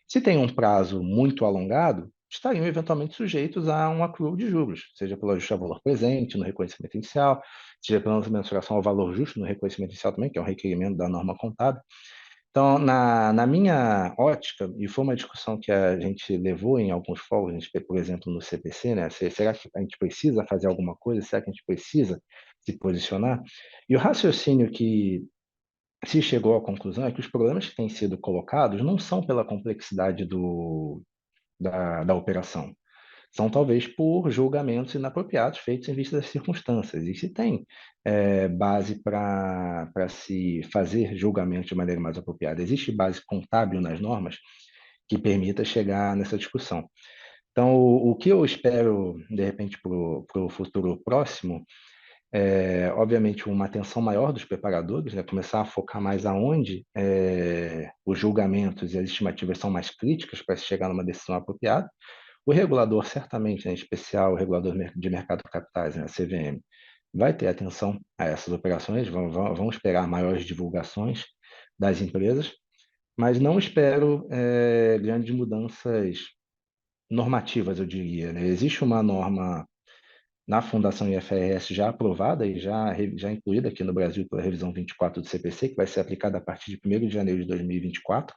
se tem um prazo muito alongado, estariam eventualmente sujeitos a um accrual de juros, seja pelo ajuste ao valor presente no reconhecimento inicial, seja pela mensuração ao valor justo no reconhecimento inicial também, que é um requerimento da norma contábil. Então, na minha ótica, e foi uma discussão que a gente levou em alguns fóruns, a gente, por exemplo, no CPC, né? Será que a gente precisa fazer alguma coisa? Será que a gente precisa se posicionar? E o raciocínio que se chegou à conclusão é que os problemas que têm sido colocados não são pela complexidade da operação, são talvez por julgamentos inapropriados feitos em vista das circunstâncias. E se tem base para se fazer julgamentos de maneira mais apropriada, existe base contábil nas normas que permita chegar nessa discussão. Então, o que eu espero, de repente, para o futuro próximo, obviamente, uma atenção maior dos preparadores, né? Começar a focar mais aonde os julgamentos e as estimativas são mais críticas para se chegar numa decisão apropriada. O regulador, certamente, né, em especial o regulador de mercado de capitais, né, a CVM, vai ter atenção a essas operações, vão esperar maiores divulgações das empresas, mas não espero grandes mudanças normativas, eu diria, né? Existe uma norma na Fundação IFRS já aprovada e já incluída aqui no Brasil pela revisão 24 do CPC, que vai ser aplicada a partir de 1º de janeiro de 2024.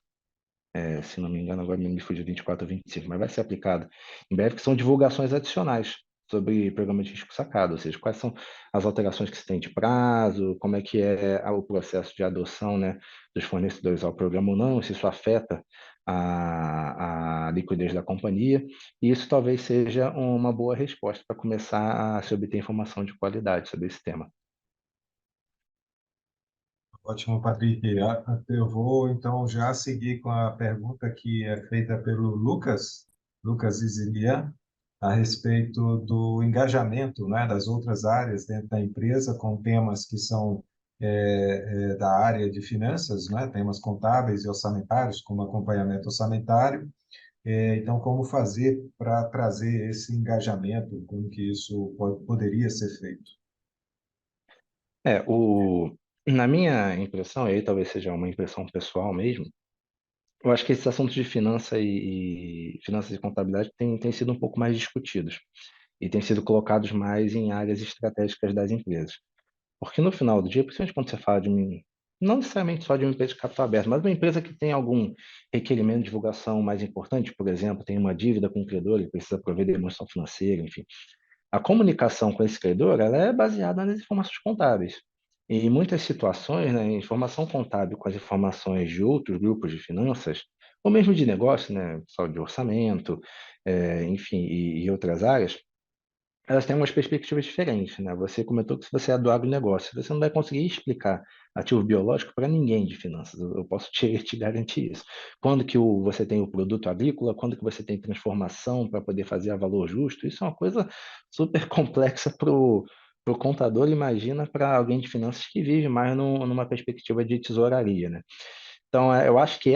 Se não me engano, agora me fugiu 24 ou 25, mas vai ser aplicado em breve, que são divulgações adicionais sobre programa de risco sacado, ou seja, quais são as alterações que se tem de prazo, como é que é o processo de adoção, né, dos fornecedores ao programa ou não, se isso afeta a liquidez da companhia, e isso talvez seja uma boa resposta para começar a se obter informação de qualidade sobre esse tema. Ótimo, Patrick. Eu vou, então, já seguir com a pergunta que é feita pelo Lucas Isilian, a respeito do engajamento, né, das outras áreas dentro da empresa com temas que são da área de finanças, né, temas contábeis e orçamentários, como acompanhamento orçamentário. Então, como fazer para trazer esse engajamento, como que isso poderia ser feito? É, o, na minha impressão, e aí talvez seja uma impressão pessoal mesmo, eu acho que esses assuntos de finanças e contabilidade têm sido um pouco mais discutidos e têm sido colocados mais em áreas estratégicas das empresas. Porque no final do dia, principalmente quando você fala não necessariamente só de uma empresa de capital aberto, mas uma empresa que tem algum requerimento de divulgação mais importante, por exemplo, tem uma dívida com o credor, ele precisa prover demonstração financeira, enfim. A comunicação com esse credor, ela é baseada nas informações contábeis. E em muitas situações, né, a informação contábil com as informações de outros grupos de finanças, ou mesmo de negócio, né, só de orçamento, enfim, e outras áreas, elas têm umas perspectivas diferentes, né? Você comentou que se você é do agronegócio, você não vai conseguir explicar ativo biológico para ninguém de finanças. Eu posso te garantir isso. Quando que você tem o produto agrícola, quando que você tem transformação para poder fazer a valor justo, isso é uma coisa super complexa para o contador, imagina para alguém de finanças que vive mais numa perspectiva de tesouraria, né? Então, eu acho que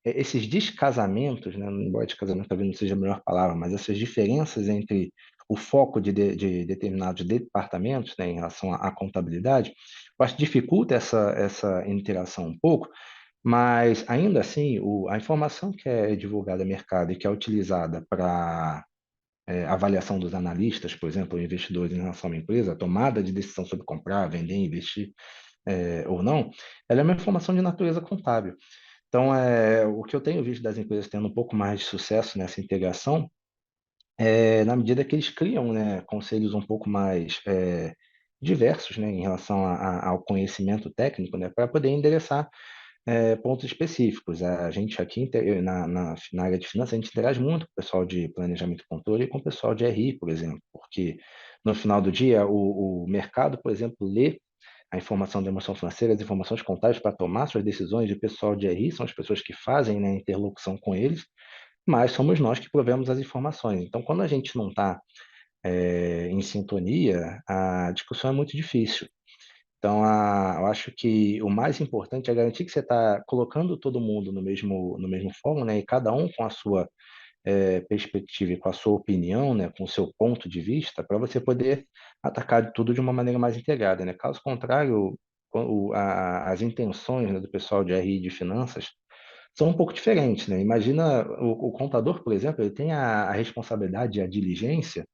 esses descasamentos, né, embora descasamento talvez não seja a melhor palavra, mas essas diferenças entre o foco de determinados departamentos, né, em relação à contabilidade, eu acho que dificulta essa interação um pouco, mas ainda assim, a informação que é divulgada no mercado e que é utilizada para avaliação dos analistas, por exemplo, investidores em relação a uma empresa, a tomada de decisão sobre comprar, vender, investir ou não, ela é uma informação de natureza contábil. Então, o que eu tenho visto das empresas tendo um pouco mais de sucesso nessa integração na medida que eles criam, né, conselhos um pouco mais diversos, né, em relação ao conhecimento técnico, né, para poder endereçar pontos específicos. A gente aqui na área de finanças, a gente interage muito com o pessoal de planejamento e controle e com o pessoal de RI, por exemplo, porque no final do dia o mercado, por exemplo, lê a informação da emoção financeira, as informações contábeis para tomar suas decisões, e o pessoal de RI são as pessoas que fazem, né, a interlocução com eles, mas somos nós que provemos as informações. Então, quando a gente não está em sintonia, a discussão é muito difícil. Então, eu acho que o mais importante é garantir que você está colocando todo mundo no mesmo fórum, né, e cada um com a sua perspectiva e com a sua opinião, né, com o seu ponto de vista, para você poder atacar tudo de uma maneira mais integrada, né? Caso contrário, as intenções, né, do pessoal de RI de finanças são um pouco diferentes, né? Imagina o contador, por exemplo, ele tem a responsabilidade, a diligência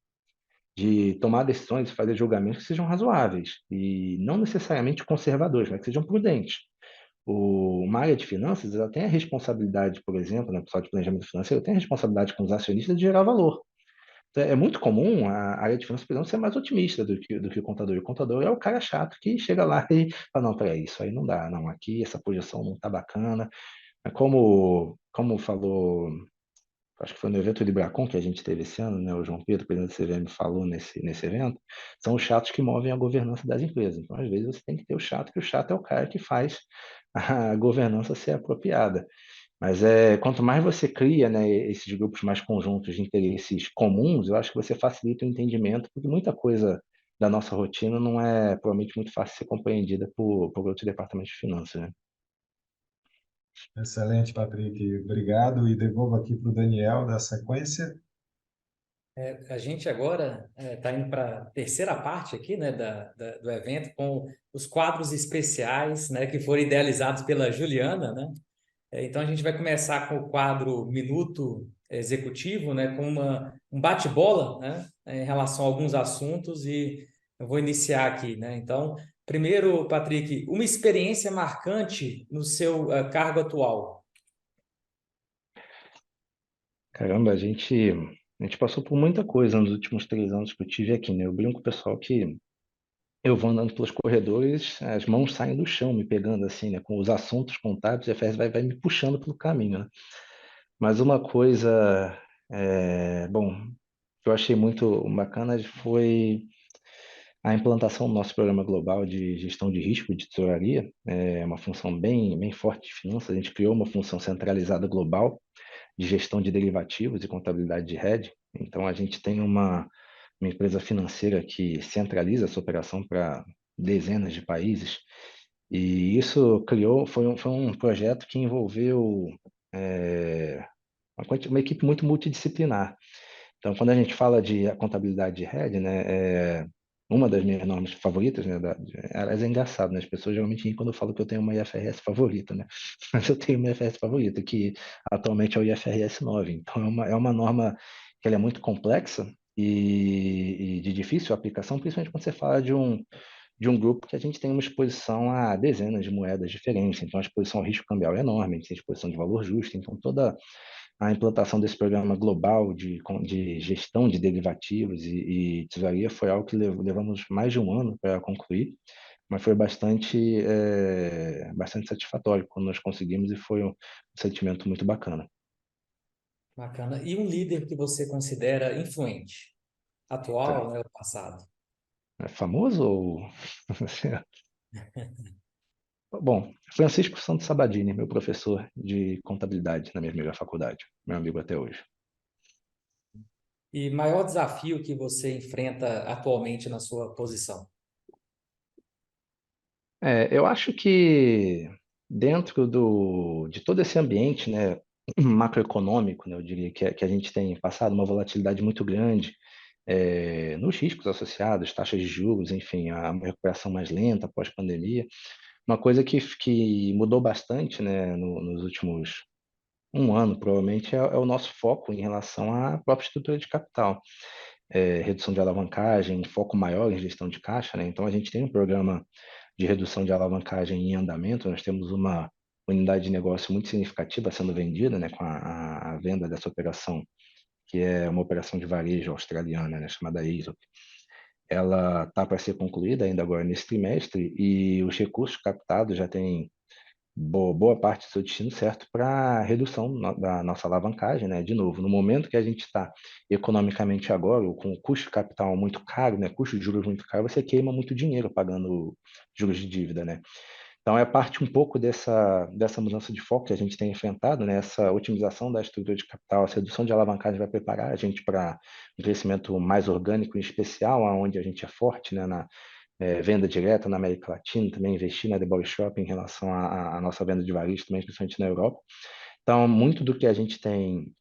de tomar decisões e fazer julgamentos que sejam razoáveis e não necessariamente conservadores, mas que sejam prudentes. Uma área de finanças, ela tem a responsabilidade, por exemplo, na pessoal de planejamento financeiro, tem a responsabilidade com os acionistas de gerar valor. Então, é muito comum a área de finanças, por exemplo, ser mais otimista do que o contador. E o contador é o cara chato que chega lá e fala, não, peraí, isso aí não dá, não, aqui essa projeção não está bacana. Como falou, acho que foi no evento do Ibracon que a gente teve esse ano, né? O João Pedro, presidente do CVM, falou nesse evento, são os chatos que movem a governança das empresas. Então, às vezes, você tem que ter o chato, que o chato é o cara que faz a governança ser apropriada. Mas quanto mais você cria, né, esses grupos mais conjuntos de interesses comuns, eu acho que você facilita o entendimento, porque muita coisa da nossa rotina não é provavelmente muito fácil de ser compreendida por outros departamentos de finanças, né? Excelente, Patrick. Obrigado. E devolvo aqui para o Daniel da sequência. A gente agora está indo para a terceira parte aqui, né, do evento, com os quadros especiais, né, que foram idealizados pela Juliana, né? Então a gente vai começar com o quadro Minuto Executivo, né, com um bate-bola, né, em relação a alguns assuntos e eu vou iniciar aqui, né? Então, primeiro, Patrick, uma experiência marcante no seu cargo atual. Caramba, a gente passou por muita coisa nos últimos 3 anos que eu tive aqui, né? Eu brinco com o pessoal que eu vou andando pelos corredores, as mãos saem do chão, me pegando assim, né? Com os assuntos contados, e a FS vai me puxando pelo caminho, né? Mas uma coisa, bom, que eu achei muito bacana foi a implantação do nosso programa global de gestão de risco de tesouraria. É uma função bem, bem forte de finanças. A gente criou uma função centralizada global de gestão de derivativos e contabilidade de hedge. Então, a gente tem uma empresa financeira que centraliza essa operação para dezenas de países. E isso foi um projeto que envolveu uma equipe muito multidisciplinar. Então, quando a gente fala de contabilidade de hedge, né, uma das minhas normas favoritas, né, aliás, é engraçado, né, as pessoas geralmente riem quando eu falo que eu tenho uma IFRS favorita, né, mas eu tenho uma IFRS favorita, que atualmente é o IFRS 9. Então, é uma norma que ela é muito complexa e de difícil aplicação, principalmente quando você fala de um grupo que a gente tem uma exposição a dezenas de moedas diferentes, então a exposição ao risco cambial é enorme, a gente tem exposição de valor justo, então toda a implantação desse programa global de gestão de derivativos e tesouraria foi algo que levamos mais de um ano para concluir, mas foi bastante satisfatório quando nós conseguimos e foi um sentimento muito bacana. Bacana. E um líder que você considera influente, Tá. atual, né, ou passado? É famoso ou... Bom, Francisco Santos Sabadini, meu professor de contabilidade na minha primeira faculdade, meu amigo até hoje. E maior desafio que você enfrenta atualmente na sua posição? Eu acho que dentro de todo esse ambiente, né, macroeconômico, né, eu diria que a gente tem passado uma volatilidade muito grande nos riscos associados, taxas de juros, enfim, uma recuperação mais lenta pós-pandemia. Uma coisa que mudou bastante, né, nos últimos um ano, provavelmente, é o nosso foco em relação à própria estrutura de capital. Redução de alavancagem, um foco maior em gestão de caixa, né? Então, a gente tem um programa de redução de alavancagem em andamento, nós temos uma unidade de negócio muito significativa sendo vendida, né, com a venda dessa operação, que é uma operação de varejo australiana, né, chamada ASOP. Ela está para ser concluída ainda agora nesse trimestre e os recursos captados já têm boa parte do seu destino certo para redução da nossa alavancagem, né? De novo, no momento que a gente está economicamente agora, com o custo de capital muito caro, né? Custo de juros muito caro, você queima muito dinheiro pagando juros de dívida, né? Então, é parte um pouco dessa mudança de foco que a gente tem enfrentado, né? Essa otimização da estrutura de capital, essa redução de alavancagem vai preparar a gente para um crescimento mais orgânico, em especial, onde a gente é forte, né? Na venda direta na América Latina, também investir na The Body Shop em relação à nossa venda de varejo, também principalmente na Europa. Então, muito do que a gente tem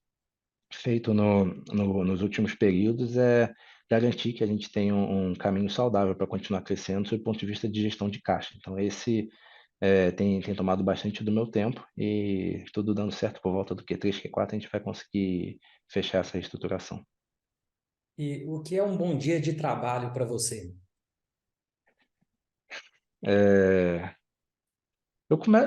feito nos últimos períodos é garantir que a gente tem um caminho saudável para continuar crescendo sob o ponto de vista de gestão de caixa. Então, esse tem tomado bastante do meu tempo e tudo dando certo por volta do Q3, Q4, a gente vai conseguir fechar essa reestruturação. E o que é um bom dia de trabalho para você? É,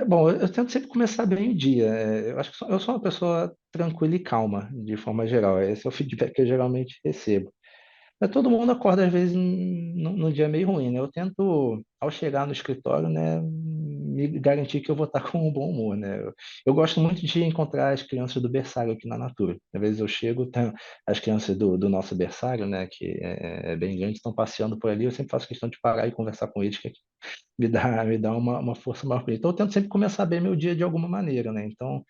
Bom, eu tento sempre começar bem o dia. Eu acho que eu sou uma pessoa tranquila e calma, de forma geral. Esse é o feedback que eu geralmente recebo. Mas todo mundo acorda, às vezes, num dia meio ruim, né? Eu tento, ao chegar no escritório, né, me garantir que eu vou estar com um bom humor, né? Eu gosto muito de encontrar as crianças do berçário aqui na Natura. Às vezes eu chego, tem as crianças do nosso berçário, né, que é bem grande, estão passeando por ali. Eu sempre faço questão de parar e conversar com eles, que me dá uma força maior. Então, eu tento sempre começar bem meu dia de alguma maneira, né? Então,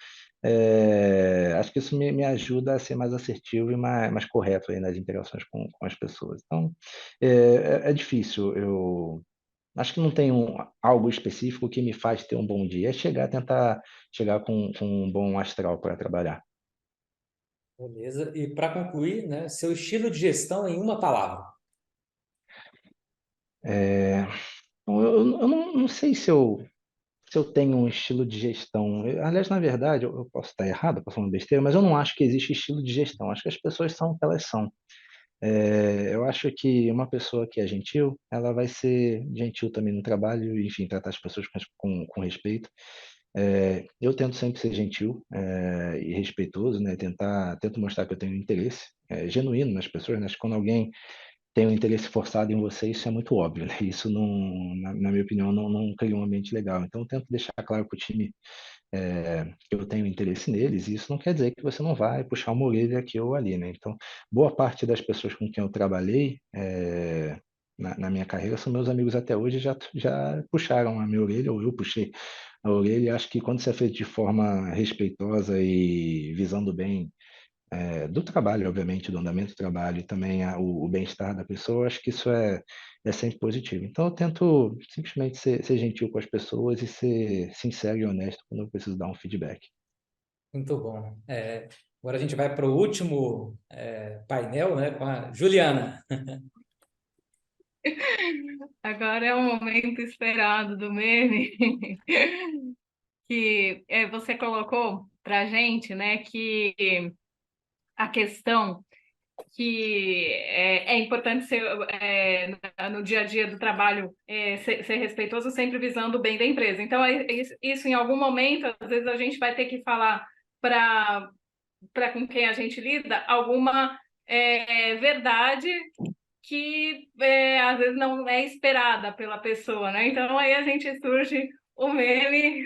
acho que isso me ajuda a ser mais assertivo e mais correto aí nas interações com as pessoas. Então, é difícil. Eu acho que não tem algo específico que me faz ter um bom dia. É tentar chegar com um bom astral para trabalhar. Beleza. E para concluir, né, seu estilo de gestão em uma palavra. É, Bom, eu não sei se eu tenho um estilo de gestão. Aliás, na verdade, eu posso estar errado, posso falar uma besteira, mas eu não acho que existe estilo de gestão. Acho que as pessoas são o que elas são. Eu acho que uma pessoa que é gentil, ela vai ser gentil também no trabalho, enfim, tratar as pessoas com respeito. Eu tento sempre ser gentil, e respeitoso, né? Tento mostrar que eu tenho interesse, genuíno nas pessoas, né? Acho que quando alguém tem um interesse forçado em você, isso é muito óbvio, né? Isso, não, na minha opinião, não cria um ambiente legal. Então, eu tento deixar claro para o time, que eu tenho interesse neles, e isso não quer dizer que você não vai puxar uma orelha aqui ou ali, né? Então, boa parte das pessoas com quem eu trabalhei, na minha carreira são meus amigos até hoje, já puxaram a minha orelha, ou eu puxei a orelha, e acho que quando isso é feito de forma respeitosa e visando bem, do trabalho, obviamente, do andamento do trabalho e também o bem-estar da pessoa, acho que isso é sempre positivo. Então, eu tento simplesmente ser gentil com as pessoas e ser sincero e honesto quando eu preciso dar um feedback. Muito bom. Agora a gente vai para o último painel, né, com a Juliana. Agora é o momento esperado do meme, que você colocou para a gente, né, que a questão que é importante ser, no dia a dia do trabalho, ser respeitoso, sempre visando o bem da empresa. Então, isso em algum momento, às vezes a gente vai ter que falar para com quem a gente lida alguma verdade que às vezes não é esperada pela pessoa, né? Então aí a gente surge o meme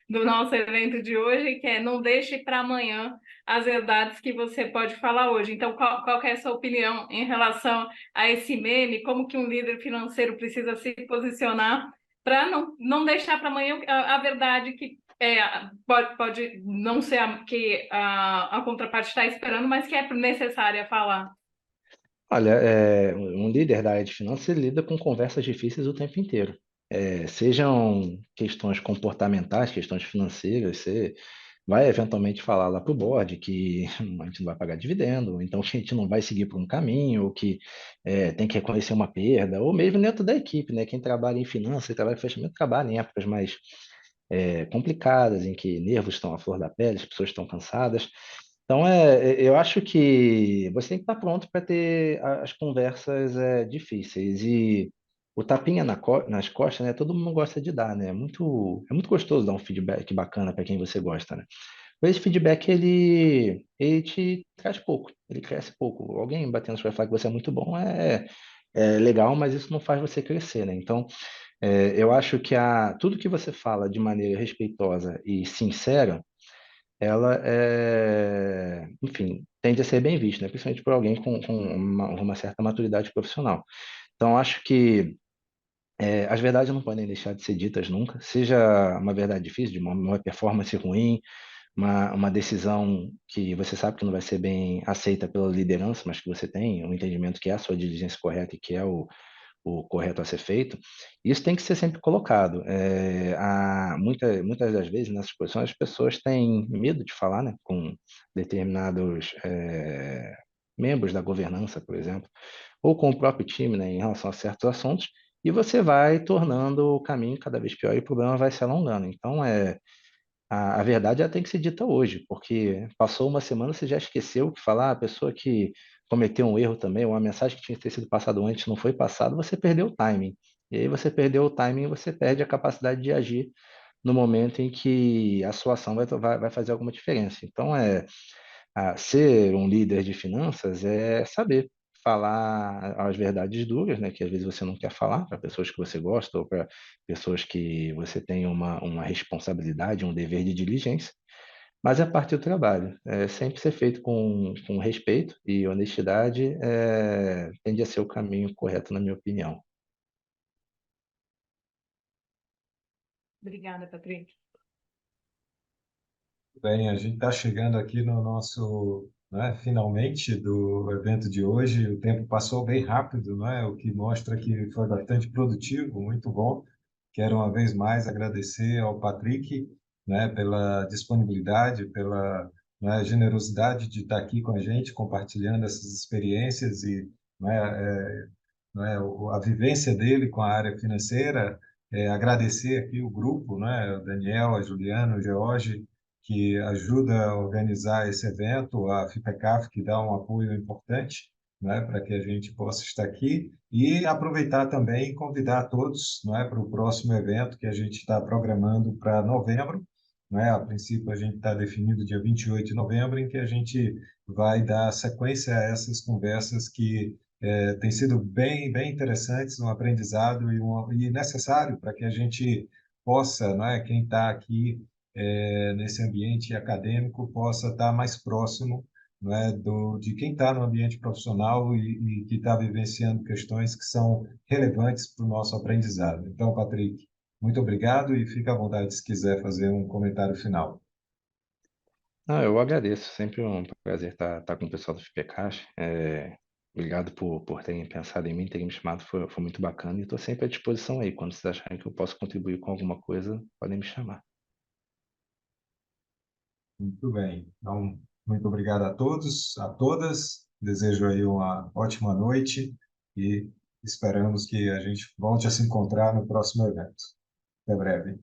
do nosso evento de hoje, que é não deixe para amanhã as verdades que você pode falar hoje. Então, qual que é a sua opinião em relação a esse meme? Como que um líder financeiro precisa se posicionar para não deixar para amanhã a verdade que pode não ser a que a contraparte está esperando, mas que é necessária falar. Olha, um líder da área de finanças ele lida com conversas difíceis o tempo inteiro. Sejam questões comportamentais, questões financeiras, você vai eventualmente falar lá para o board que a gente não vai pagar dividendo, ou então que a gente não vai seguir por um caminho, ou que tem que reconhecer uma perda, ou mesmo dentro da equipe, né? Quem trabalha em finanças, trabalha em fechamento, trabalha em épocas mais complicadas, em que nervos estão à flor da pele, as pessoas estão cansadas. Então, eu acho que você tem que estar pronto para ter as conversas difíceis. E o tapinha nas costas, né? Todo mundo gosta de dar, né? É muito gostoso dar um feedback bacana para quem você gosta, né? Mas esse feedback, ele te traz pouco, ele cresce pouco. Alguém batendo sobre falar que você é muito bom é legal, mas isso não faz você crescer, né? Então, eu acho que tudo que você fala de maneira respeitosa e sincera, ela enfim, tende a ser bem vista, né? Principalmente por alguém com uma certa maturidade profissional. Então, acho que as verdades não podem deixar de ser ditas nunca, seja uma verdade difícil, de uma performance ruim, uma decisão que você sabe que não vai ser bem aceita pela liderança, mas que você tem um entendimento que é a sua diligência correta e que é o correto a ser feito, isso tem que ser sempre colocado. Muitas das vezes, nessas posições, as pessoas têm medo de falar, né, com determinados membros da governança, por exemplo, ou com o próprio time, né, em relação a certos assuntos, e você vai tornando o caminho cada vez pior e o problema vai se alongando. Então, a verdade ela tem que ser dita hoje, porque passou uma semana, você já esqueceu o que falar, a pessoa que cometeu um erro também, uma mensagem que tinha que ter sido passada antes não foi passada, você perdeu o timing. E aí você perdeu o timing e você perde a capacidade de agir no momento em que a sua ação vai fazer alguma diferença. Então, ser um líder de finanças é saber falar as verdades duras, né, que às vezes você não quer falar para pessoas que você gosta ou para pessoas que você tem uma responsabilidade, um dever de diligência, mas é parte do trabalho. É sempre ser feito com respeito e honestidade, tende a ser o caminho correto, na minha opinião. Obrigada, Patrick. Bem, a gente está chegando aqui no nosso, né, finalmente do evento de hoje. O tempo passou bem rápido, né, o que mostra que foi bastante produtivo, muito bom. Quero uma vez mais agradecer ao Patrick, né, pela disponibilidade, pela, né, generosidade de estar aqui com a gente, compartilhando essas experiências e, né, né, a vivência dele com a área financeira, agradecer aqui o grupo, né, o Daniel, a Juliana, o George, que ajuda a organizar esse evento, a FIPECAF, que dá um apoio importante, né, para que a gente possa estar aqui, e aproveitar também e convidar todos, né, para o próximo evento que a gente está programando para novembro, né, a princípio a gente está definido dia 28 de novembro, em que a gente vai dar sequência a essas conversas que tem sido bem interessantes, um aprendizado e necessário para que a gente possa, né, quem está aqui nesse ambiente acadêmico, possa estar mais próximo, né, de quem está no ambiente profissional e que está vivenciando questões que são relevantes para o nosso aprendizado. Então, Patrick, muito obrigado e fica à vontade se quiser fazer um comentário final. Não, eu agradeço, sempre um prazer estar com o pessoal do FIPECAS. Obrigado por terem pensado em mim, terem me chamado, foi muito bacana e estou sempre à disposição aí. Quando vocês acharem que eu posso contribuir com alguma coisa, podem me chamar. Muito bem. Então, muito obrigado a todos, a todas. Desejo aí uma ótima noite e esperamos que a gente volte a se encontrar no próximo evento. Até breve.